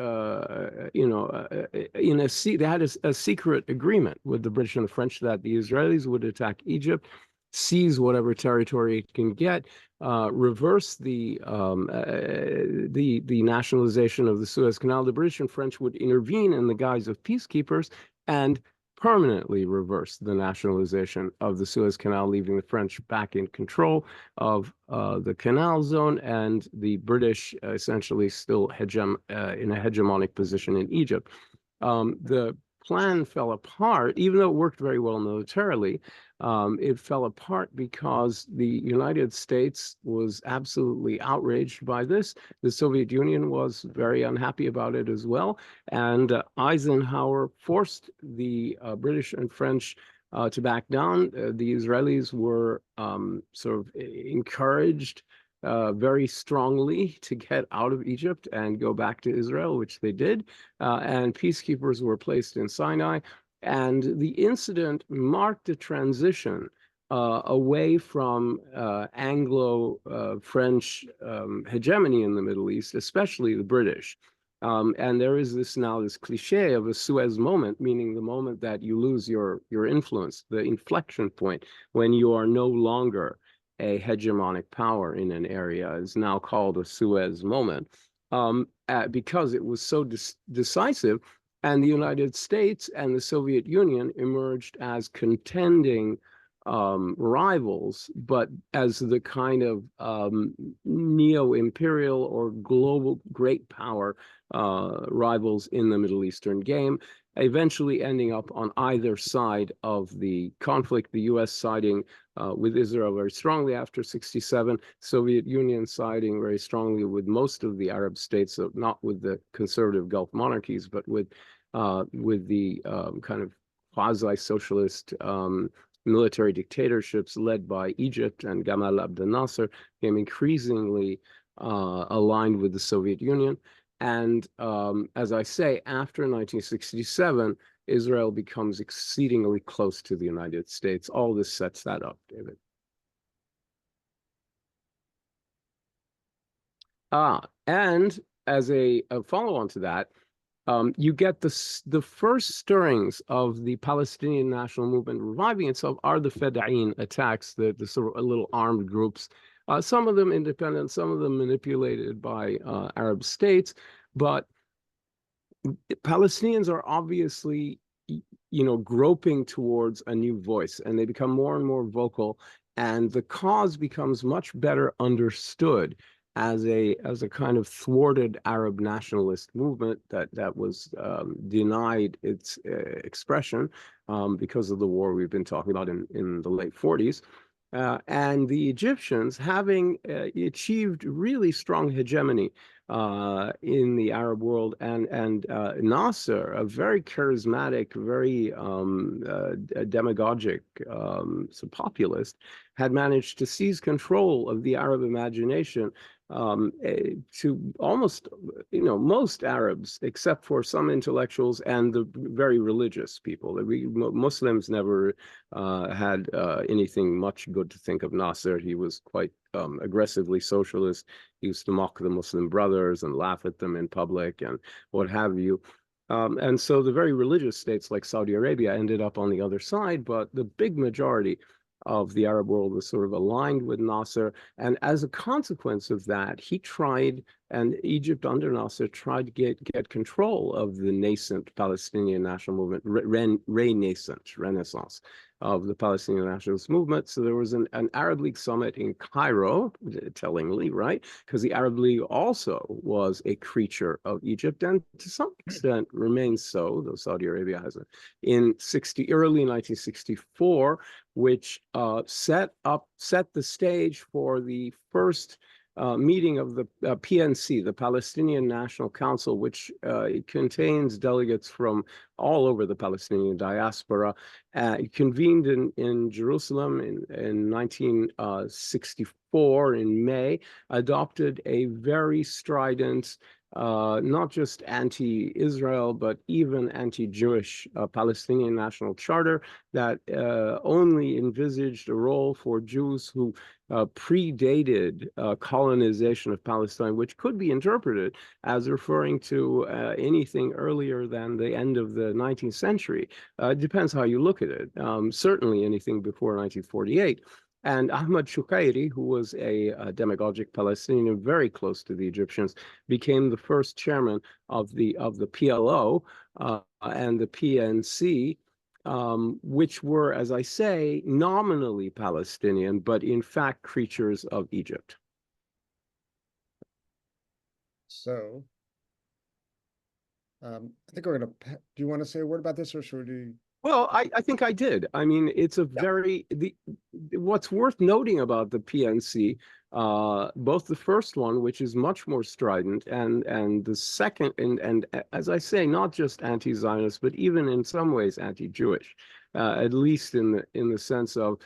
they had a secret agreement with the British and the French that the Israelis would attack Egypt, seize whatever territory it can get, reverse the nationalization of the Suez Canal. The British and French would intervene in the guise of peacekeepers and permanently reverse the nationalization of the Suez Canal, leaving the French back in control of the canal zone, and the British essentially still in a hegemonic position in Egypt. The plan fell apart, even though it worked very well militarily. It fell apart because the United States was absolutely outraged by this. The Soviet Union was very unhappy about it as well. And Eisenhower forced the British and French to back down. The Israelis were sort of encouraged very strongly to get out of Egypt and go back to Israel, which they did. And peacekeepers were placed in Sinai. And the incident marked a transition away from Anglo-French hegemony in the Middle East, especially the British. And there is this cliche of a Suez moment, meaning the moment that you lose your influence, the inflection point when you are no longer a hegemonic power in an area, is now called a Suez moment, because it was so decisive. And the United States and the Soviet Union emerged as contending rivals, but as the kind of neo-imperial or global great power rivals in the Middle Eastern game, eventually ending up on either side of the conflict, the U.S. siding with Israel very strongly after 67, Soviet Union siding very strongly with most of the Arab states, so not with the conservative Gulf monarchies, but with the kind of quasi-socialist military dictatorships led by Egypt and Gamal Abdel Nasser became increasingly aligned with the Soviet Union. And as I say, after 1967, Israel becomes exceedingly close to the United States. All this sets that up, David. And as a follow-on to that, you get the first stirrings of the Palestinian national movement reviving itself are the Feda'in attacks, the sort of little armed groups, some of them independent, some of them manipulated by Arab states, but Palestinians are obviously, groping towards a new voice, and they become more and more vocal, and the cause becomes much better understood as a kind of thwarted Arab nationalist movement that was denied its expression because of the war we've been talking about in the late 40s. And the Egyptians, having achieved really strong hegemony in the Arab world, and Nasser, a very charismatic, very demagogic populist, had managed to seize control of the Arab imagination to almost, most Arabs, except for some intellectuals and the very religious people. Muslims never had anything much good to think of Nasser. He was quite aggressively socialist. He used to mock the Muslim brothers and laugh at them in public and what have you. And so the very religious states like Saudi Arabia ended up on the other side, but the big majority of the Arab world was sort of aligned with Nasser. And as a consequence of that, he tried, and Egypt under Nasser tried to get control of the nascent Palestinian national movement, renaissance of the Palestinian nationalist movement. So there was an Arab League summit in Cairo, tellingly, right? Because the Arab League also was a creature of Egypt, and to some extent remains so, though Saudi Arabia hasn't, in early 1964, which set the stage for the first meeting of the PNC, the Palestinian National Council, which contains delegates from all over the Palestinian diaspora. It convened in Jerusalem in 1964 in May, adopted a very strident, not just anti-Israel, but even anti-Jewish Palestinian National Charter that only envisaged a role for Jews who predated colonization of Palestine, which could be interpreted as referring to anything earlier than the end of the 19th century. It depends how you look at it. Certainly anything before 1948. And Ahmad Shukairi, who was a demagogic Palestinian very close to the Egyptians, became the first chairman of the PLO and the PNC, which were, as I say, nominally Palestinian, but in fact creatures of Egypt. So, I think we're going to, do you want to say a word about this, or should we? Well, I think I did. I mean, it's a very, what's worth noting about the PNC, both the first one, which is much more strident, and the second, and as I say, not just anti-Zionist, but even in some ways anti-Jewish, at least in the sense of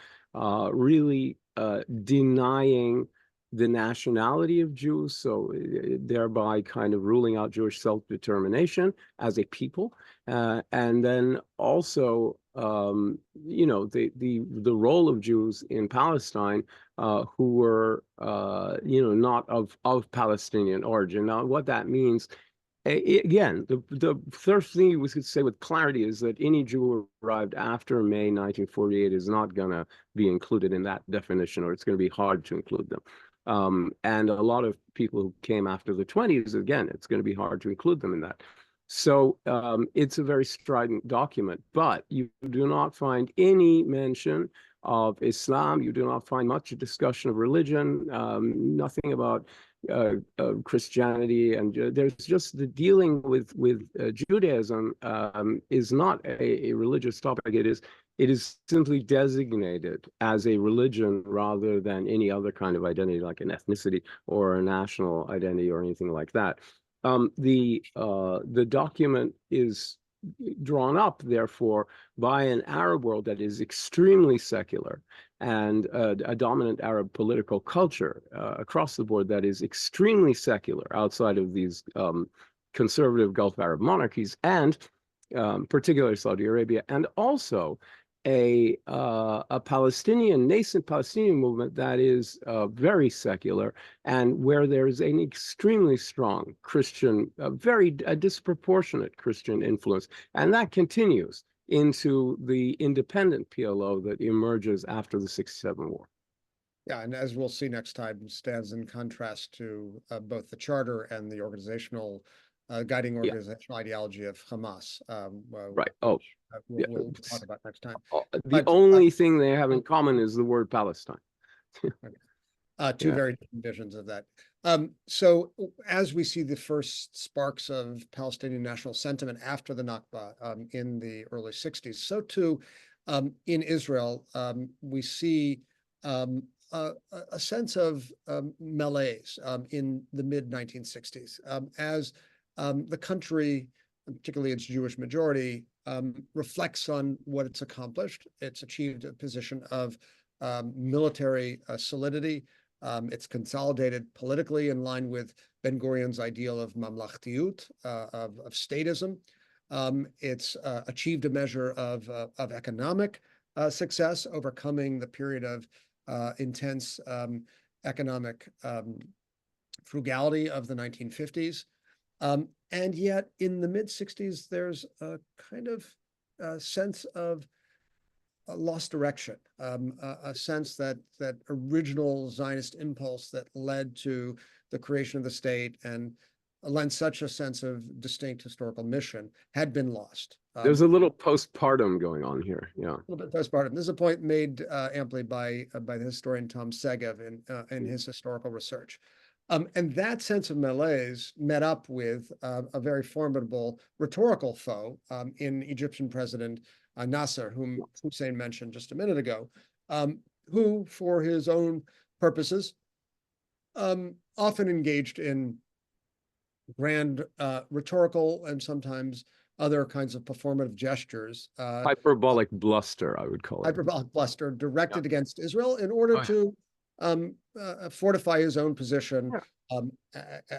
really denying the nationality of Jews, so thereby kind of ruling out Jewish self-determination as a people, and then also, the role of Jews in Palestine who were, not of Palestinian origin. Now, what that means. Again, the first thing we could say with clarity is that any Jew who arrived after May 1948 is not going to be included in that definition, or it's going to be hard to include them. And a lot of people who came after the 20s, again, it's going to be hard to include them in that. So it's a very strident document, but you do not find any mention of Islam. You do not find much discussion of religion, nothing about Christianity, and there's just the dealing with Judaism is not a religious topic. It is simply designated as a religion rather than any other kind of identity, like an ethnicity or a national identity or anything like that. The document is drawn up, therefore, by an Arab world that is extremely secular and a dominant Arab political culture across the board that is extremely secular outside of these conservative Gulf Arab monarchies, and particularly Saudi Arabia, and also a nascent Palestinian movement that is very secular, and where there's an extremely strong Christian, a disproportionate Christian influence, and that continues into the independent PLO that emerges after the '67 war. Yeah, and as we'll see next time, stands in contrast to both the charter and the organizational guiding organizational ideology of Hamas. Right. Oh, we'll talk about next time. The only thing they have in common is the word Palestine. Two very different visions of that. So as we see the first sparks of Palestinian national sentiment after the Nakba in the early '60s, so too in Israel, we see a sense of malaise in the mid-1960s as the country, particularly its Jewish majority, reflects on what it's accomplished. It's achieved a position of military solidity. It's consolidated politically in line with Ben-Gurion's ideal of mamlachtiyut, of statism. It's achieved a measure of economic success, overcoming the period of intense economic frugality of the 1950s. And yet in the mid-60s, there's a kind of sense of lost direction, a sense that original Zionist impulse that led to the creation of the state and lent such a sense of distinct historical mission had been lost. There's a little postpartum going on here, yeah. A little bit postpartum. This is a point made amply by the historian Tom Segev in his historical research. And that sense of malaise met up with a very formidable rhetorical foe in Egyptian President Nasser, whom Hussein mentioned just a minute ago, who, for his own purposes, often engaged in grand rhetorical and sometimes other kinds of performative gestures. Hyperbolic bluster, I would call it. Hyperbolic bluster directed against Israel in order to fortify his own position,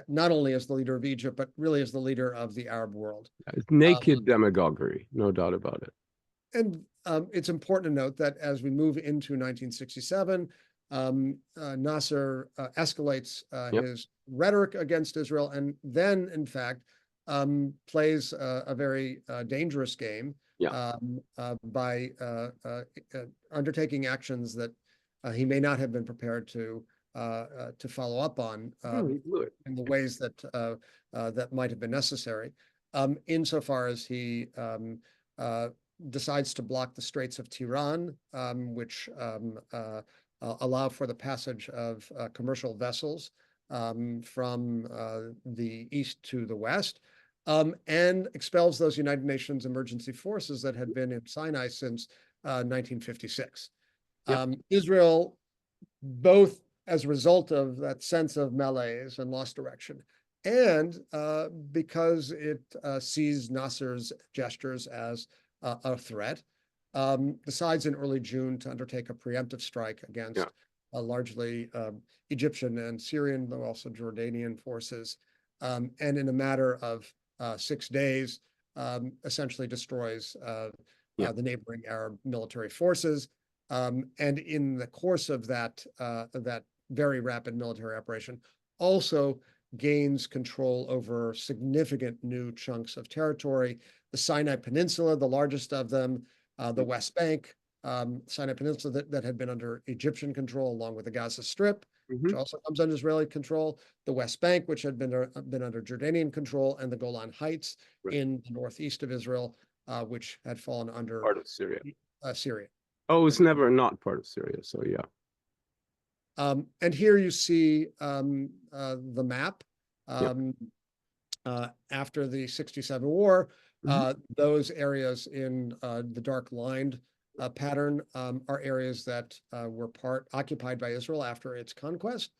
not only as the leader of Egypt, but really as the leader of the Arab world. It's naked demagoguery, no doubt about it. And it's important to note that as we move into 1967, Nasser escalates his rhetoric against Israel, and then, in fact, plays a very dangerous game by undertaking actions that he may not have been prepared to follow up on in the ways that that might have been necessary, insofar as he decides to block the Straits of Tiran, which allow for the passage of commercial vessels from the east to the west, and expels those United Nations emergency forces that had been in Sinai since 1956. Israel, both as a result of that sense of malaise and lost direction, and because it sees Nasser's gestures as a threat, decides in early June to undertake a preemptive strike against largely Egyptian and Syrian, though also Jordanian forces, and in a matter of 6 days, essentially destroys the neighboring Arab military forces. And in the course of that very rapid military operation, also gains control over significant new chunks of territory, the Sinai Peninsula, the largest of them, the West Bank, Sinai Peninsula that had been under Egyptian control, along with the Gaza Strip, which also comes under Israeli control, the West Bank, which had been under Jordanian control, and the Golan Heights in the northeast of Israel, which had fallen under part of Syria. Syria. Oh, it's never not part of Syria, so yeah. And here you see the map. After the '67 war, those areas in the dark lined pattern are areas that were occupied by Israel after its conquest.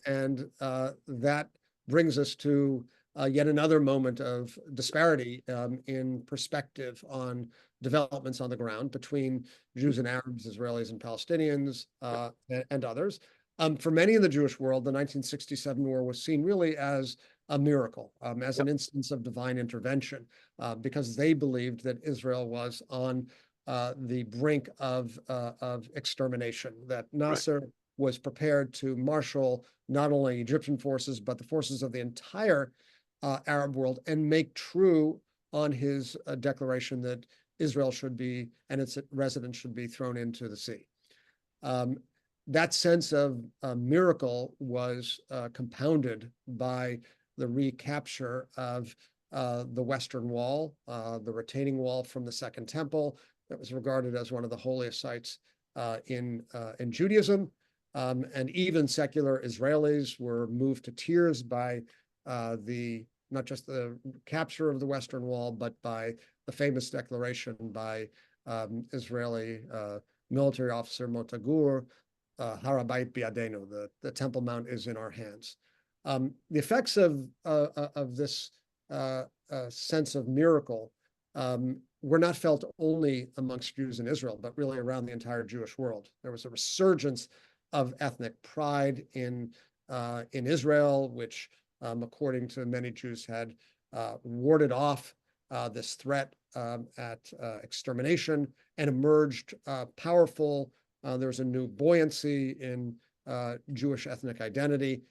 And that brings us to yet another moment of disparity in perspective on developments on the ground between Jews and Arabs, Israelis and Palestinians, and others. For many in the Jewish world, the 1967 war was seen really as a miracle, as an instance of divine intervention, because they believed that Israel was on the brink of extermination, that Nasser was prepared to marshal not only Egyptian forces, but the forces of the entire Arab world and make true on his declaration that Israel should be, and its residents should be thrown into the sea. That sense of miracle was compounded by the recapture of the Western Wall, the retaining wall from the Second Temple that was regarded as one of the holiest sites in Judaism. And even secular Israelis were moved to tears by not just the capture of the Western Wall, but by the famous declaration by Israeli military officer Motagur, Har Habayit bi'adenu, the Temple Mount is in our hands. The effects of this sense of miracle were not felt only amongst Jews in Israel, but really around the entire Jewish world. There was a resurgence of ethnic pride in Israel, which, according to many Jews, had warded off this threat at extermination and emerged powerful. There was a new buoyancy in Jewish ethnic identity.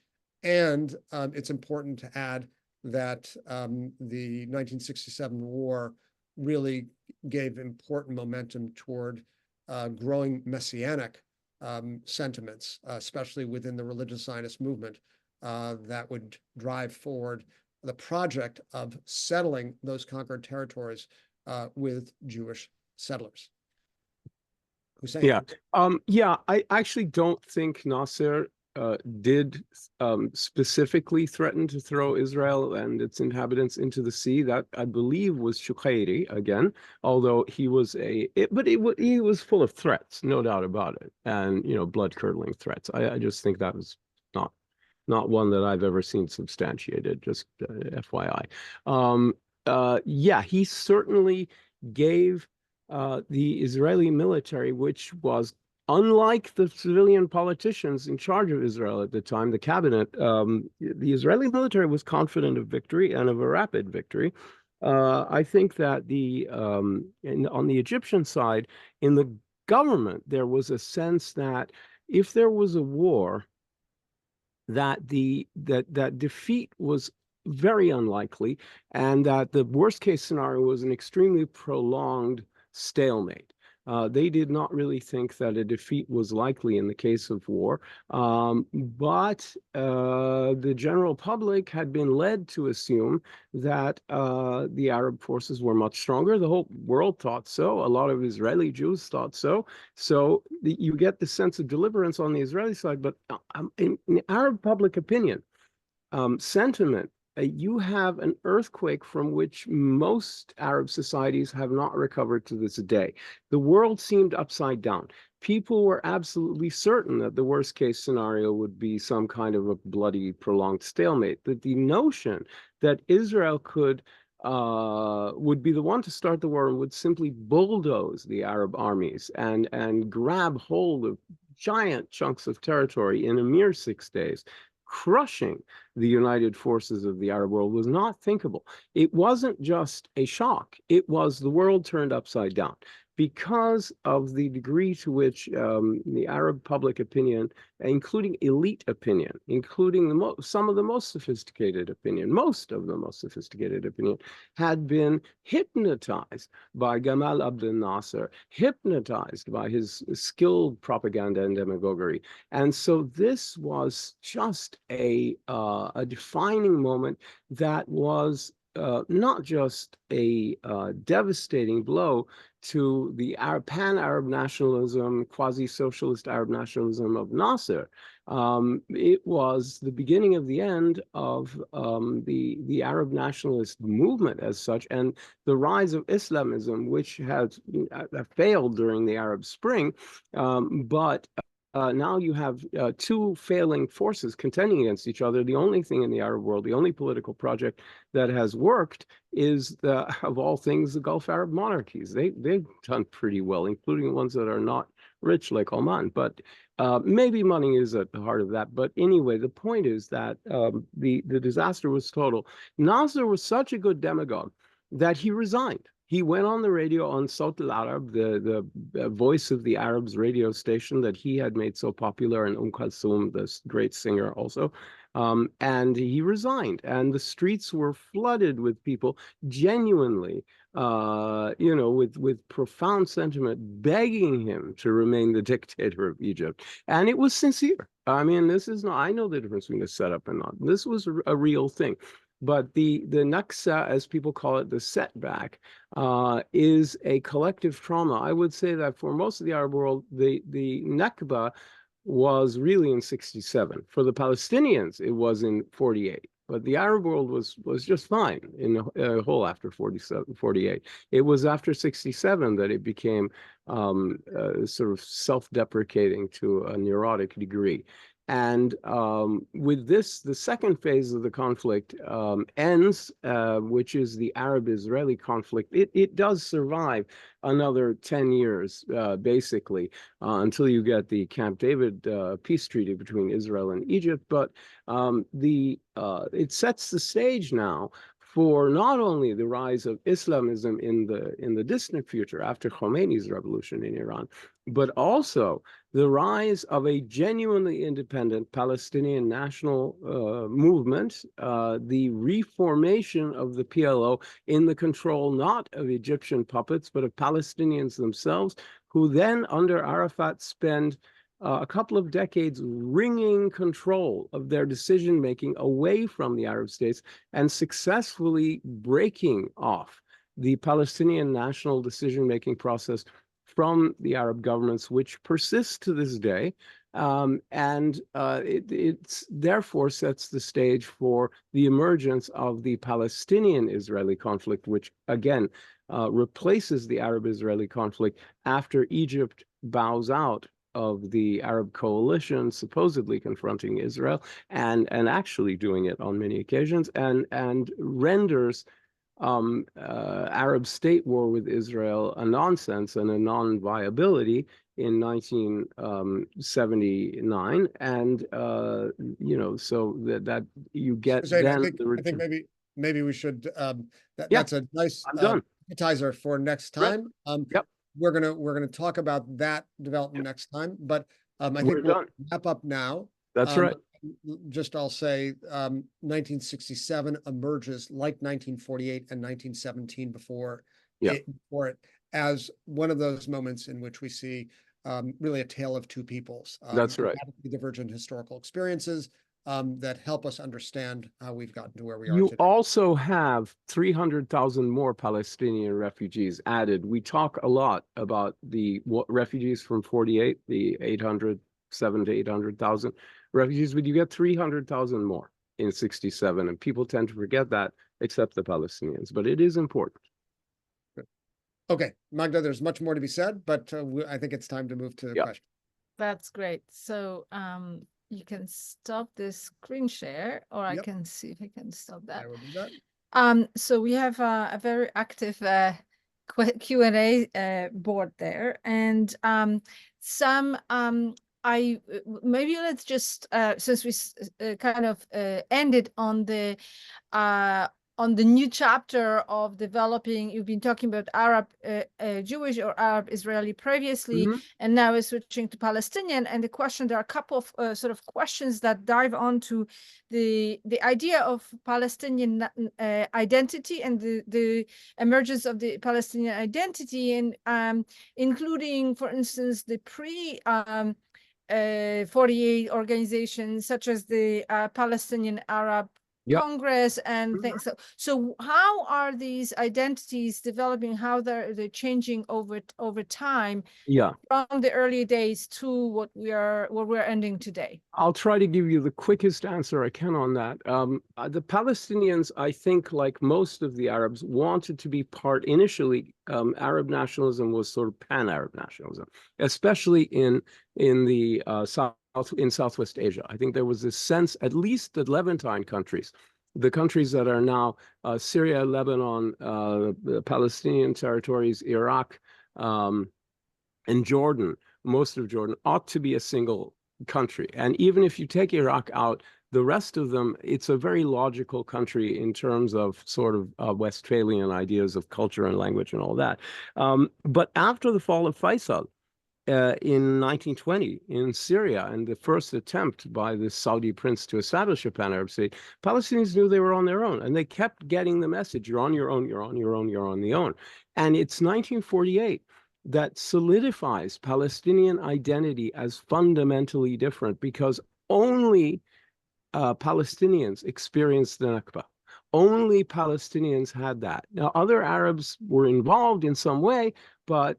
And it's important to add that the 1967 war really gave important momentum toward growing messianic sentiments, especially within the religious Zionist movement, that would drive forward the project of settling those conquered territories with Jewish settlers. Hussein. Yeah, I actually don't think Nasser did specifically threaten to throw Israel and its inhabitants into the sea. That, I believe, was Shukairi again, although he was he was full of threats, no doubt about it, and blood-curdling threats. I just think that was not one that I've ever seen substantiated, just FYI. Yeah, he certainly gave the Israeli military, which was, unlike the civilian politicians in charge of Israel at the time, the cabinet, the Israeli military was confident of victory and of a rapid victory. I think that on the Egyptian side, in the government, there was a sense that if there was a war, that defeat was very unlikely, and that the worst case scenario was an extremely prolonged stalemate. They did not really think that a defeat was likely in the case of war, but the general public had been led to assume that the Arab forces were much stronger. The whole world thought so. A lot of Israeli Jews thought so. So you get the sense of deliverance on the Israeli side, but in Arab public opinion, sentiment, you have an earthquake from which most Arab societies have not recovered to this day. The world seemed upside down. People were absolutely certain that the worst case scenario would be some kind of a bloody, prolonged stalemate. That the notion that Israel would be the one to start the war and would simply bulldoze the Arab armies and grab hold of giant chunks of territory in a mere 6 days, crushing the united forces of the Arab world, was not thinkable. It wasn't just a shock. It was the world turned upside down because of the degree to which the Arab public opinion, including elite opinion, including some of the most sophisticated opinion, most of the most sophisticated opinion, had been hypnotized by Gamal Abdel Nasser, hypnotized by his skilled propaganda and demagoguery. And so this was just a defining moment that was not just a devastating blow to the pan-Arab nationalism, quasi-socialist Arab nationalism of Nasser. It was the beginning of the end of the Arab nationalist movement as such, and the rise of Islamism, which had failed during the Arab Spring, but now you have two failing forces contending against each other. The only thing in the Arab world, the only political project that has worked is, of all things, the Gulf Arab monarchies. They've done pretty well, including ones that are not rich like Oman. But maybe money is at the heart of that. But anyway, the point is that the disaster was total. Nasser was such a good demagogue that he resigned. He went on the radio on Sawt al-Arab, the voice of the Arabs radio station that he had made so popular, and Kulthum, this great singer also. And he resigned, and the streets were flooded with people genuinely, with profound sentiment, begging him to remain the dictator of Egypt. And it was sincere. I mean, this is not, I know the difference between a setup and not. This was a real thing. But the Naksa, as people call it, the setback, is a collective trauma. I would say that for most of the Arab world, the Nakba was really in 67. For the Palestinians, it was in 48. But the Arab world was just fine in the whole after 48. It was after 67 that it became sort of self-deprecating to a neurotic degree. And with this, the second phase of the conflict ends, which is the Arab-Israeli conflict. It does survive another 10 years, basically, until you get the Camp David peace treaty between Israel and Egypt. But it sets the stage now for not only the rise of Islamism in the distant future after Khomeini's revolution in Iran, but also the rise of a genuinely independent Palestinian national movement, the reformation of the PLO in the control not of Egyptian puppets, but of Palestinians themselves, who then under Arafat spend a couple of decades wringing control of their decision-making away from the Arab states and successfully breaking off the Palestinian national decision-making process from the Arab governments, which persists to this day. It therefore sets the stage for the emergence of the Palestinian-Israeli conflict, which again replaces the Arab-Israeli conflict after Egypt bows out of the Arab coalition supposedly confronting Israel and actually doing it on many occasions, and renders Arab state war with Israel a nonsense and a non-viability in 1979, and so that you get Zaid, then I think maybe we should that's a nice appetizer for next time. Yep. We're gonna talk about that development next time, but I think we'll wrap up now. That's right. Just I'll say 1967 emerges like 1948 and 1917 before it as one of those moments in which we see really a tale of two peoples. That's right. Divergent historical experiences that help us understand how we've gotten to where we are today. You also have 300,000 more Palestinian refugees added. We talk a lot about the refugees from 48, the 700,000 to 800,000 refugees, but you get 300,000 more in 67, and people tend to forget that, except the Palestinians, but it is important. Okay, Magda, there's much more to be said, but I think it's time to move to the question. That's great. So you can stop this screen share, or I can see if I can stop that. I will do that. So we have a very active Q&A board there, and maybe let's just since we kind of ended on the new chapter of developing, you've been talking about Arab Jewish or Arab Israeli previously, and now we're switching to Palestinian. And there are a couple of sort of questions that dive onto the idea of Palestinian identity and the emergence of the Palestinian identity, and including, for instance, the pre-48 organizations such as the Palestinian Arab Congress and things. So how are these identities developing? How they're changing over time? Yeah. From the early days to what we're ending today. I'll try to give you the quickest answer I can on that. The Palestinians, I think, like most of the Arabs, wanted to be part. Initially, Arab nationalism was sort of pan-Arab nationalism, especially in the Southwest Asia. I think there was this sense, at least the Levantine countries, the countries that are now Syria, Lebanon, the Palestinian territories, Iraq, and Jordan, most of Jordan, ought to be a single country. And even if you take Iraq out, the rest of them, it's a very logical country in terms of sort of Westphalian ideas of culture and language and all that. But after the fall of Faisal in 1920 in Syria and the first attempt by the Saudi prince to establish a pan-Arab state, Palestinians knew they were on their own, and they kept getting the message, you're on your own, you're on your own, you're on the own. And it's 1948 that solidifies Palestinian identity as fundamentally different, because only Palestinians experienced the Nakba. Only Palestinians had that. Now, other Arabs were involved in some way, but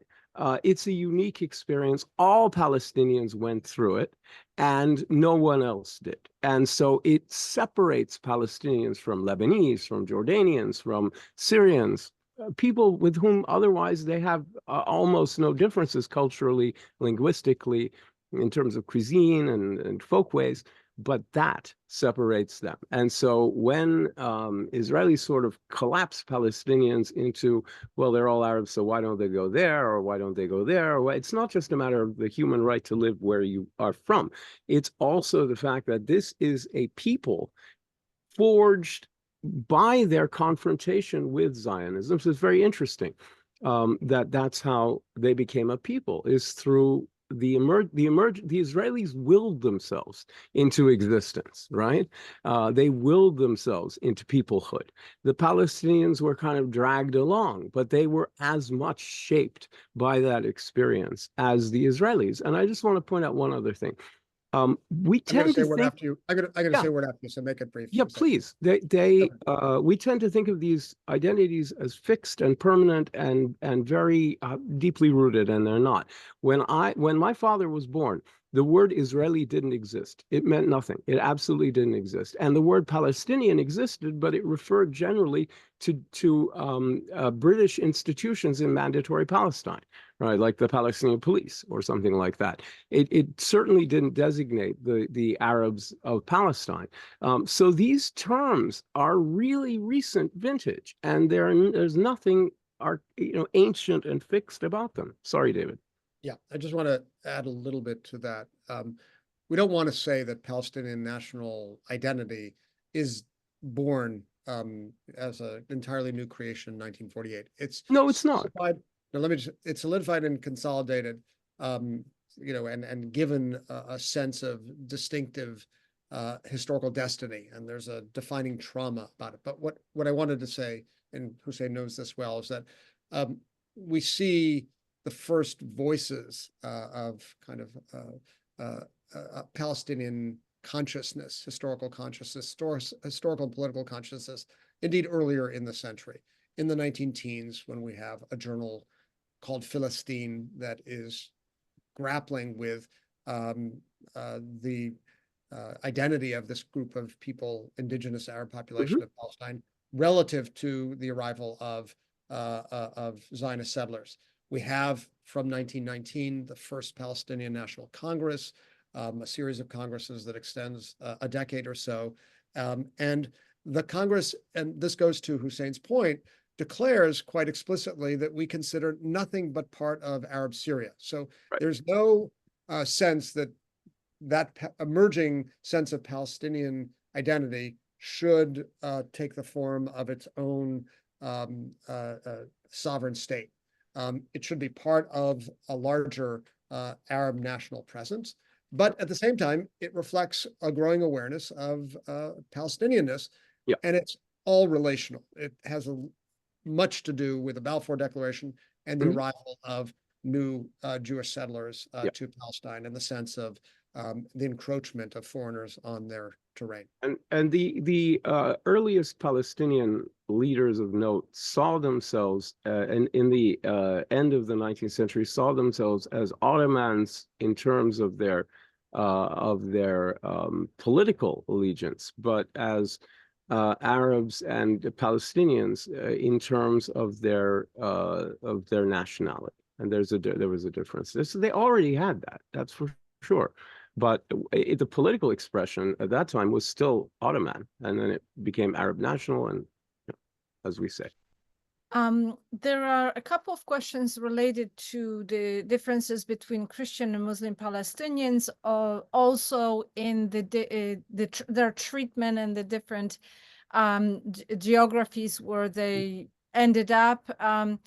it's a unique experience. All Palestinians went through it, and no one else did. And so it separates Palestinians from Lebanese, from Jordanians, from Syrians, people with whom otherwise they have almost no differences culturally, linguistically, in terms of cuisine and folkways, but that separates them. And so when Israelis sort of collapse Palestinians into, well, they're all Arabs, so why don't they go there, or why don't they go there? Or, it's not just a matter of the human right to live where you are from. It's also the fact that this is a people forged by their confrontation with Zionism. So it's very interesting that's how they became a people, is through the Israelis willed themselves into existence, right? They willed themselves into peoplehood. The Palestinians were kind of dragged along, but they were as much shaped by that experience as the Israelis. And I just want to point out one other thing. We tend to think after you. I'm gonna say a word after you, so make it brief. Yeah, please. We tend to think of these identities as fixed and permanent and very deeply rooted, and they're not. When my father was born, the word Israeli didn't exist. It meant nothing. It absolutely didn't exist. And the word Palestinian existed, but it referred generally to British institutions in mandatory Palestine, right? Like the Palestinian police or something like that. It certainly didn't designate the Arabs of Palestine. So these terms are really recent vintage, and there's nothing ancient and fixed about them. Sorry, David. Yeah, I just want to add a little bit to that. We don't want to say that Palestinian national identity is born as an entirely new creation in 1948. It's not. Now, it's solidified and consolidated, and given a sense of distinctive historical destiny, and there's a defining trauma about it. But what I wanted to say, and Hussein knows this well, is that we see the first voices of kind of Palestinian consciousness, historical consciousness, historical and political consciousness, indeed earlier in the century, in the 19-teens, when we have a journal called Philistine that is grappling with the identity of this group of people, indigenous Arab population of Palestine, relative to the arrival of Zionist settlers. We have, from 1919, the first Palestinian National Congress, a series of congresses that extends a decade or so. And the Congress, and this goes to Hussein's point, declares quite explicitly that we consider nothing but part of Arab Syria. So there's no sense that emerging sense of Palestinian identity should take the form of its own sovereign state. It should be part of a larger Arab national presence. But at the same time, it reflects a growing awareness of Palestinianness, and it's all relational. It has much to do with the Balfour Declaration and the arrival of new Jewish settlers to Palestine, and the sense of the encroachment of foreigners on their terrain. And the earliest Palestinian leaders of note saw themselves, and in the end of the 19th century, saw themselves as Ottomans in terms of their political allegiance, but as Arabs and Palestinians in terms of their nationality. And there was a difference. They already had that. That's for sure. But the political expression at that time was still Ottoman, and then it became Arab national, and as we say. There are a couple of questions related to the differences between Christian and Muslim Palestinians, also in their treatment and the different geographies where they ended up. And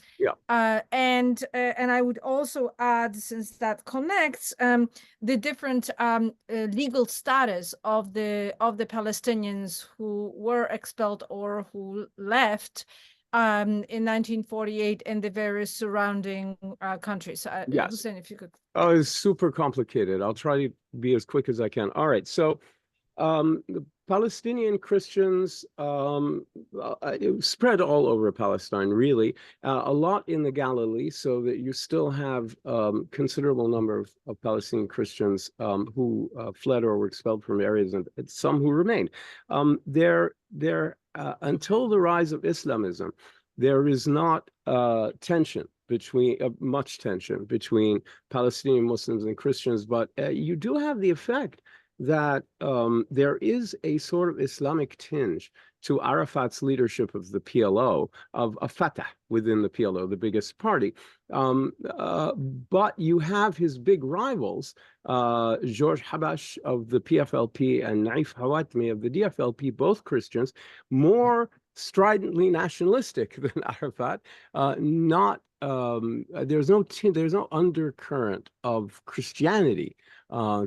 I would also add, since that connects, the different legal status of the Palestinians who were expelled or who left in 1948 in the various surrounding countries. So, yes. Hussein, if you could. Oh, it's super complicated. I'll try to be as quick as I can. All right. So the Palestinian Christians spread all over Palestine, really, a lot in the Galilee, so that you still have considerable number of Palestinian Christians who fled or were expelled from areas, and some who remained. Until the rise of Islamism, there is not much tension between Palestinian Muslims and Christians, but you do have the effect that there is a sort of Islamic tinge to Arafat's leadership of the PLO, of Fatah within the PLO, the biggest party. But you have his big rivals, George Habash of the PFLP and Naif Hawatmi of the DFLP, both Christians, more stridently nationalistic than Arafat. There's no undercurrent of Christianity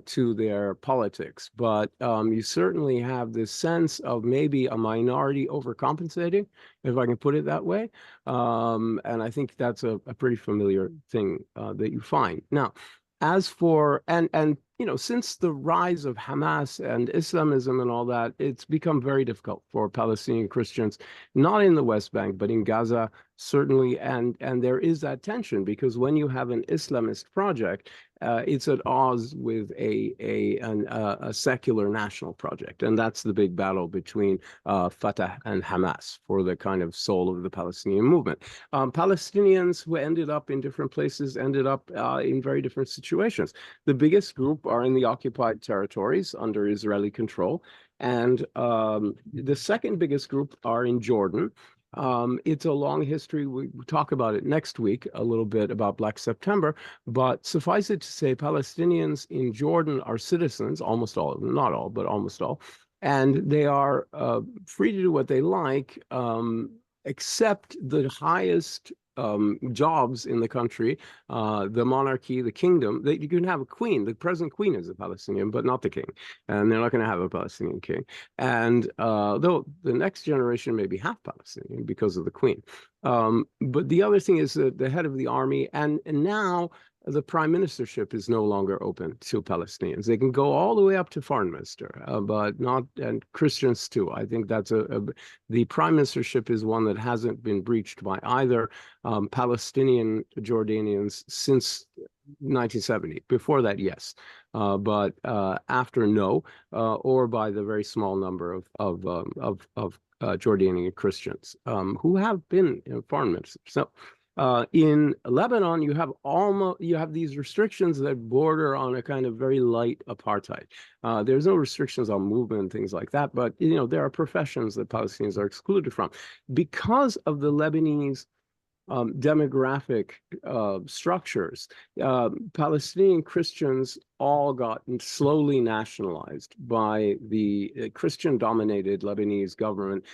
to their politics, but you certainly have this sense of maybe a minority overcompensating, if I can put it that way. And I think that's a pretty familiar thing that you find. Now, as for, and since the rise of Hamas and Islamism and all that, it's become very difficult for Palestinian Christians, not in the West Bank, but in Gaza, certainly. And there is that tension, because when you have an Islamist project, it's at odds with a secular national project. And that's the big battle between Fatah and Hamas for the kind of soul of the Palestinian movement. Palestinians who ended up in different places ended up in very different situations. The biggest group are in the occupied territories under Israeli control. And the second biggest group are in Jordan. It's a long history. We talk about it next week, a little bit about Black September, but suffice it to say, Palestinians in Jordan are citizens, almost all of them, not all, but almost all, and they are free to do what they like, except the highest jobs in the country, the monarchy, the kingdom. You can have a queen. The present queen is a Palestinian, but not the king. And they're not going to have a Palestinian king. And though the next generation may be half Palestinian because of the queen. But the other thing is that the head of the army, and now the prime ministership is no longer open to Palestinians. They can go all the way up to foreign minister, but not, and Christians too. I think that's the prime ministership is one that hasn't been breached by either Palestinian Jordanians since 1970. Before that, yes, but after, no, or by the very small number of Jordanian Christians who have been foreign ministers. So. In Lebanon, you have these restrictions that border on a kind of very light apartheid. There's no restrictions on movement and things like that, but there are professions that Palestinians are excluded from because of the Lebanese demographic structures. Palestinian Christians all got slowly nationalized by the Christian-dominated Lebanese government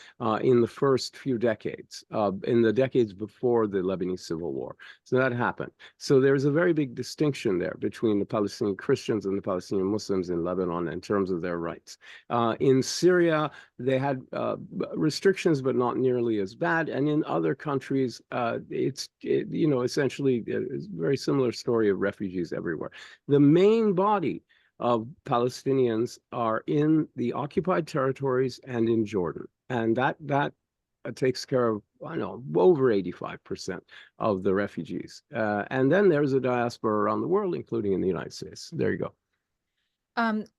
in the first few decades, in the decades before the Lebanese Civil War. So that happened. So there's a very big distinction there between the Palestinian Christians and the Palestinian Muslims in Lebanon in terms of their rights. In Syria, they had restrictions, but not nearly as bad. And in other countries, essentially, it's a very similar story of refugees everywhere. The main body of Palestinians are in the occupied territories and in Jordan. And that takes care of, I know, over 85% of the refugees. And then there's a diaspora around the world, including in the United States. There you go.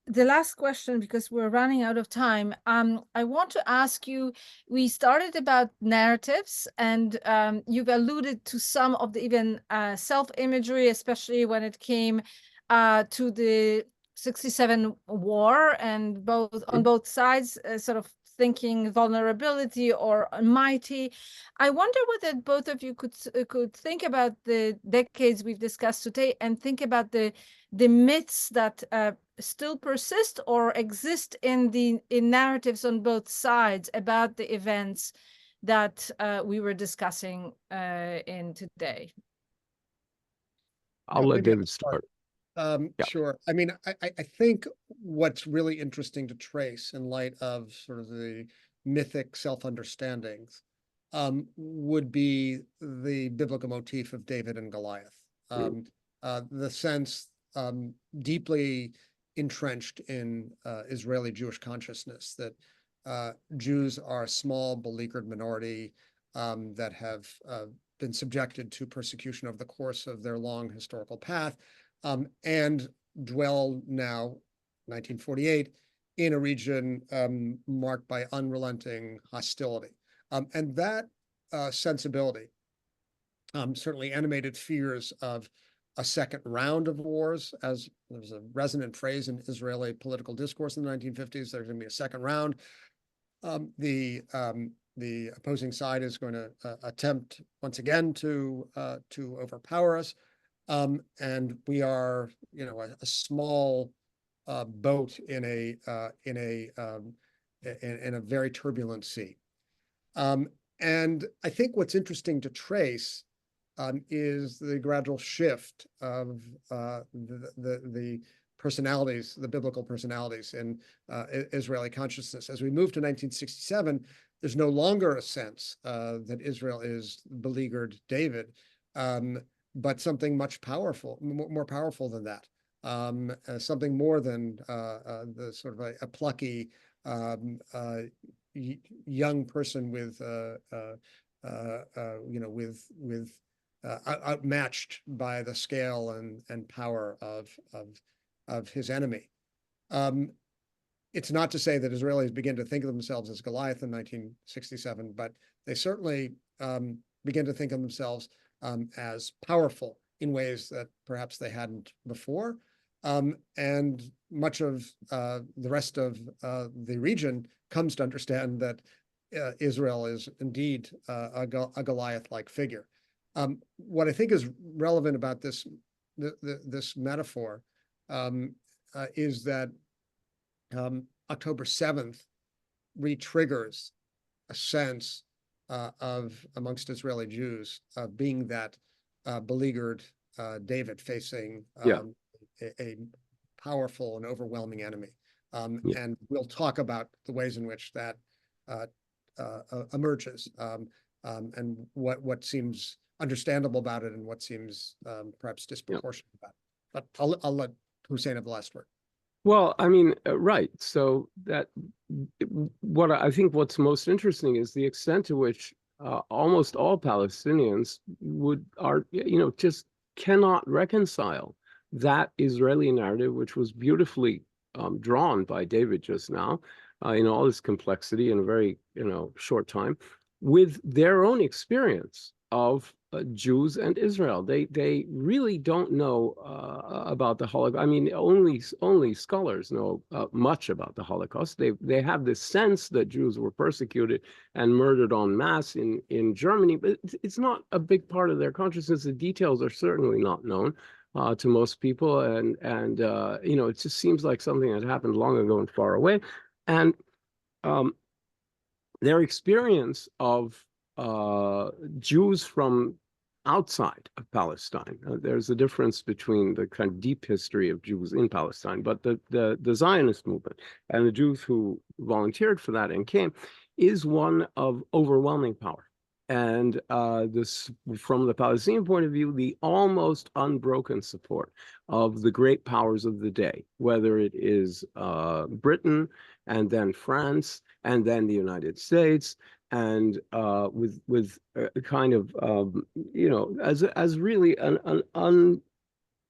The last question, because we're running out of time, I want to ask you, we started about narratives, and you've alluded to some of the even self-imagery, especially when it came to the 67 war, and on both sides, sort of thinking vulnerability or mighty. I wonder whether both of you could think about the decades we've discussed today and think about the myths that still persist or exist in narratives on both sides about the events that we were discussing in today. I'll let David start. Yeah. Sure. I mean, I think what's really interesting to trace in light of sort of the mythic self-understandings would be the biblical motif of David and Goliath. The sense deeply entrenched in Israeli Jewish consciousness that Jews are a small, beleaguered minority that have been subjected to persecution over the course of their long historical path, and dwell now, 1948, in a region marked by unrelenting hostility. And that sensibility certainly animated fears of a second round of wars, as there was a resonant phrase in Israeli political discourse in the 1950s. There's going to be a second round. The opposing side is going to attempt once again to overpower us, and we are, a small boat in a very turbulent sea. And I think what's interesting to trace is the gradual shift of the personalities, the biblical personalities in Israeli consciousness. As we move to 1967, there's no longer a sense that Israel is beleaguered David, but something much more powerful than that. Something more than the sort of a plucky young person with outmatched by the scale and power of his enemy. It's not to say that Israelis begin to think of themselves as Goliath in 1967, but they certainly begin to think of themselves as powerful in ways that perhaps they hadn't before. And much of the rest of the region comes to understand that Israel is indeed a Goliath-like figure. What I think is relevant about this metaphor is that October 7th re-triggers a sense of amongst Israeli Jews being that beleaguered David facing a powerful and overwhelming enemy. And we'll talk about the ways in which that emerges and what seems understandable about it and what seems perhaps disproportionate about it. But I'll let Hussein have the last word. Well, I mean, right. So that what I think what's most interesting is the extent to which almost all Palestinians just cannot reconcile that Israeli narrative, which was beautifully drawn by David just now, in all its complexity in a very short time, with their own experience of Jews and Israel. They really don't know about the Holocaust. I mean, only scholars know much about the Holocaust. They have this sense that Jews were persecuted and murdered en masse in Germany, but it's not a big part of their consciousness. The details are certainly not known to most people, and it just seems like something that happened long ago and far away. And their experience of Jews from outside of Palestine. There's a difference between the kind of deep history of Jews in Palestine, but the Zionist movement and the Jews who volunteered for that and came is one of overwhelming power. and this, from the Palestinian point of view, the almost unbroken support of the great powers of the day, whether it is Britain and then France and then the United States, and with a kind of as really an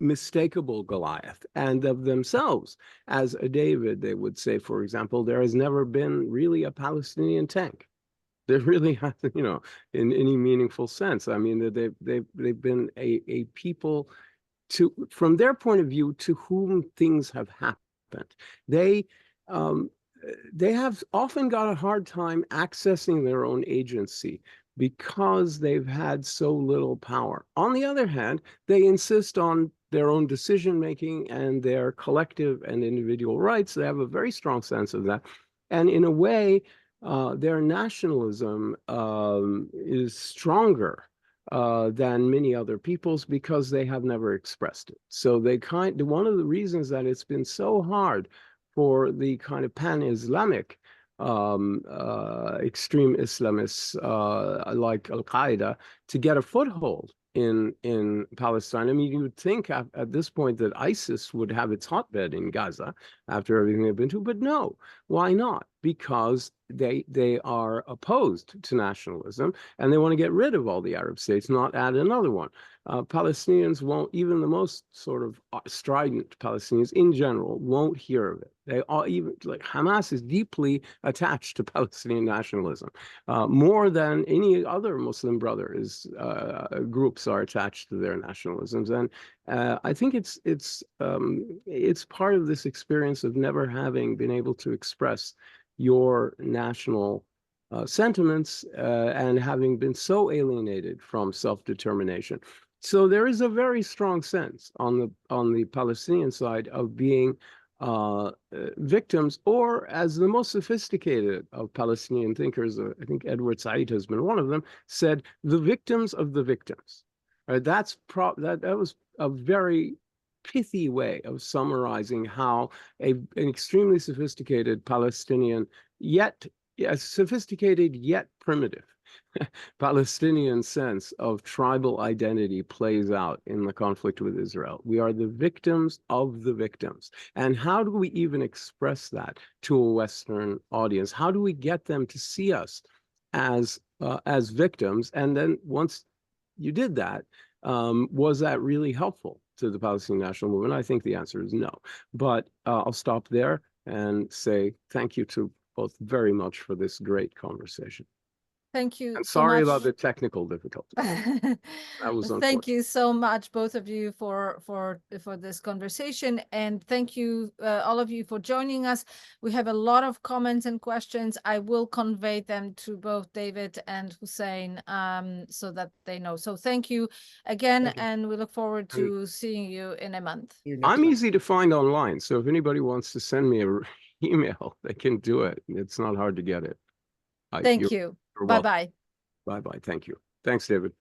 unmistakable Goliath, and of themselves as a David. They would say, for example, there has never been really a Palestinian tank. There really hasn't, in any meaningful sense. I mean, they've been a people, from their point of view, to whom things have happened. They have often got a hard time accessing their own agency because they've had so little power. On the other hand, they insist on their own decision-making and their collective and individual rights. They have a very strong sense of that. And in a way, their nationalism is stronger than many other people's because they have never expressed it. So one of the reasons that it's been so hard for the kind of pan-Islamic extreme Islamists like Al-Qaeda to get a foothold in Palestine. I mean, you would think at this point that ISIS would have its hotbed in Gaza after everything they've been through, but no. Why not? Because they are opposed to nationalism, and they want to get rid of all the Arab states, not add another one. Palestinians won't, even the most sort of strident Palestinians in general, won't hear of it. They all, even like Hamas, is deeply attached to Palestinian nationalism, more than any other Muslim brothers groups are attached to their nationalisms. And I think it's part of this experience of never having been able to express your national sentiments and having been so alienated from self-determination. So there is a very strong sense on the Palestinian side of being victims, or, as the most sophisticated of Palestinian thinkers, I think Edward Said has been one of them, said, the victims of the victims. Right? That was a very pithy way of summarizing how an extremely sophisticated Palestinian, yet sophisticated yet primitive Palestinian sense of tribal identity plays out in the conflict with Israel. We are the victims of the victims. And how do we even express that to a Western audience? How do we get them to see us as victims? And then once you did that, was that really helpful to the Palestinian national movement? I think the answer is no. But I'll stop there and say thank you to both very much for this great conversation. Thank you. And so sorry much. about the technical difficulties. That was Thank you so much, both of you, for this conversation, and thank you all of you for joining us. We have a lot of comments and questions. I will convey them to both David and Hussein so that they know. So thank you again, and we look forward to seeing you in a month. I'm easy to find online, so if anybody wants to send me an email, they can do it. It's not hard to get it. Thank you. Bye-bye. Bye-bye. Thank you. Thanks, David.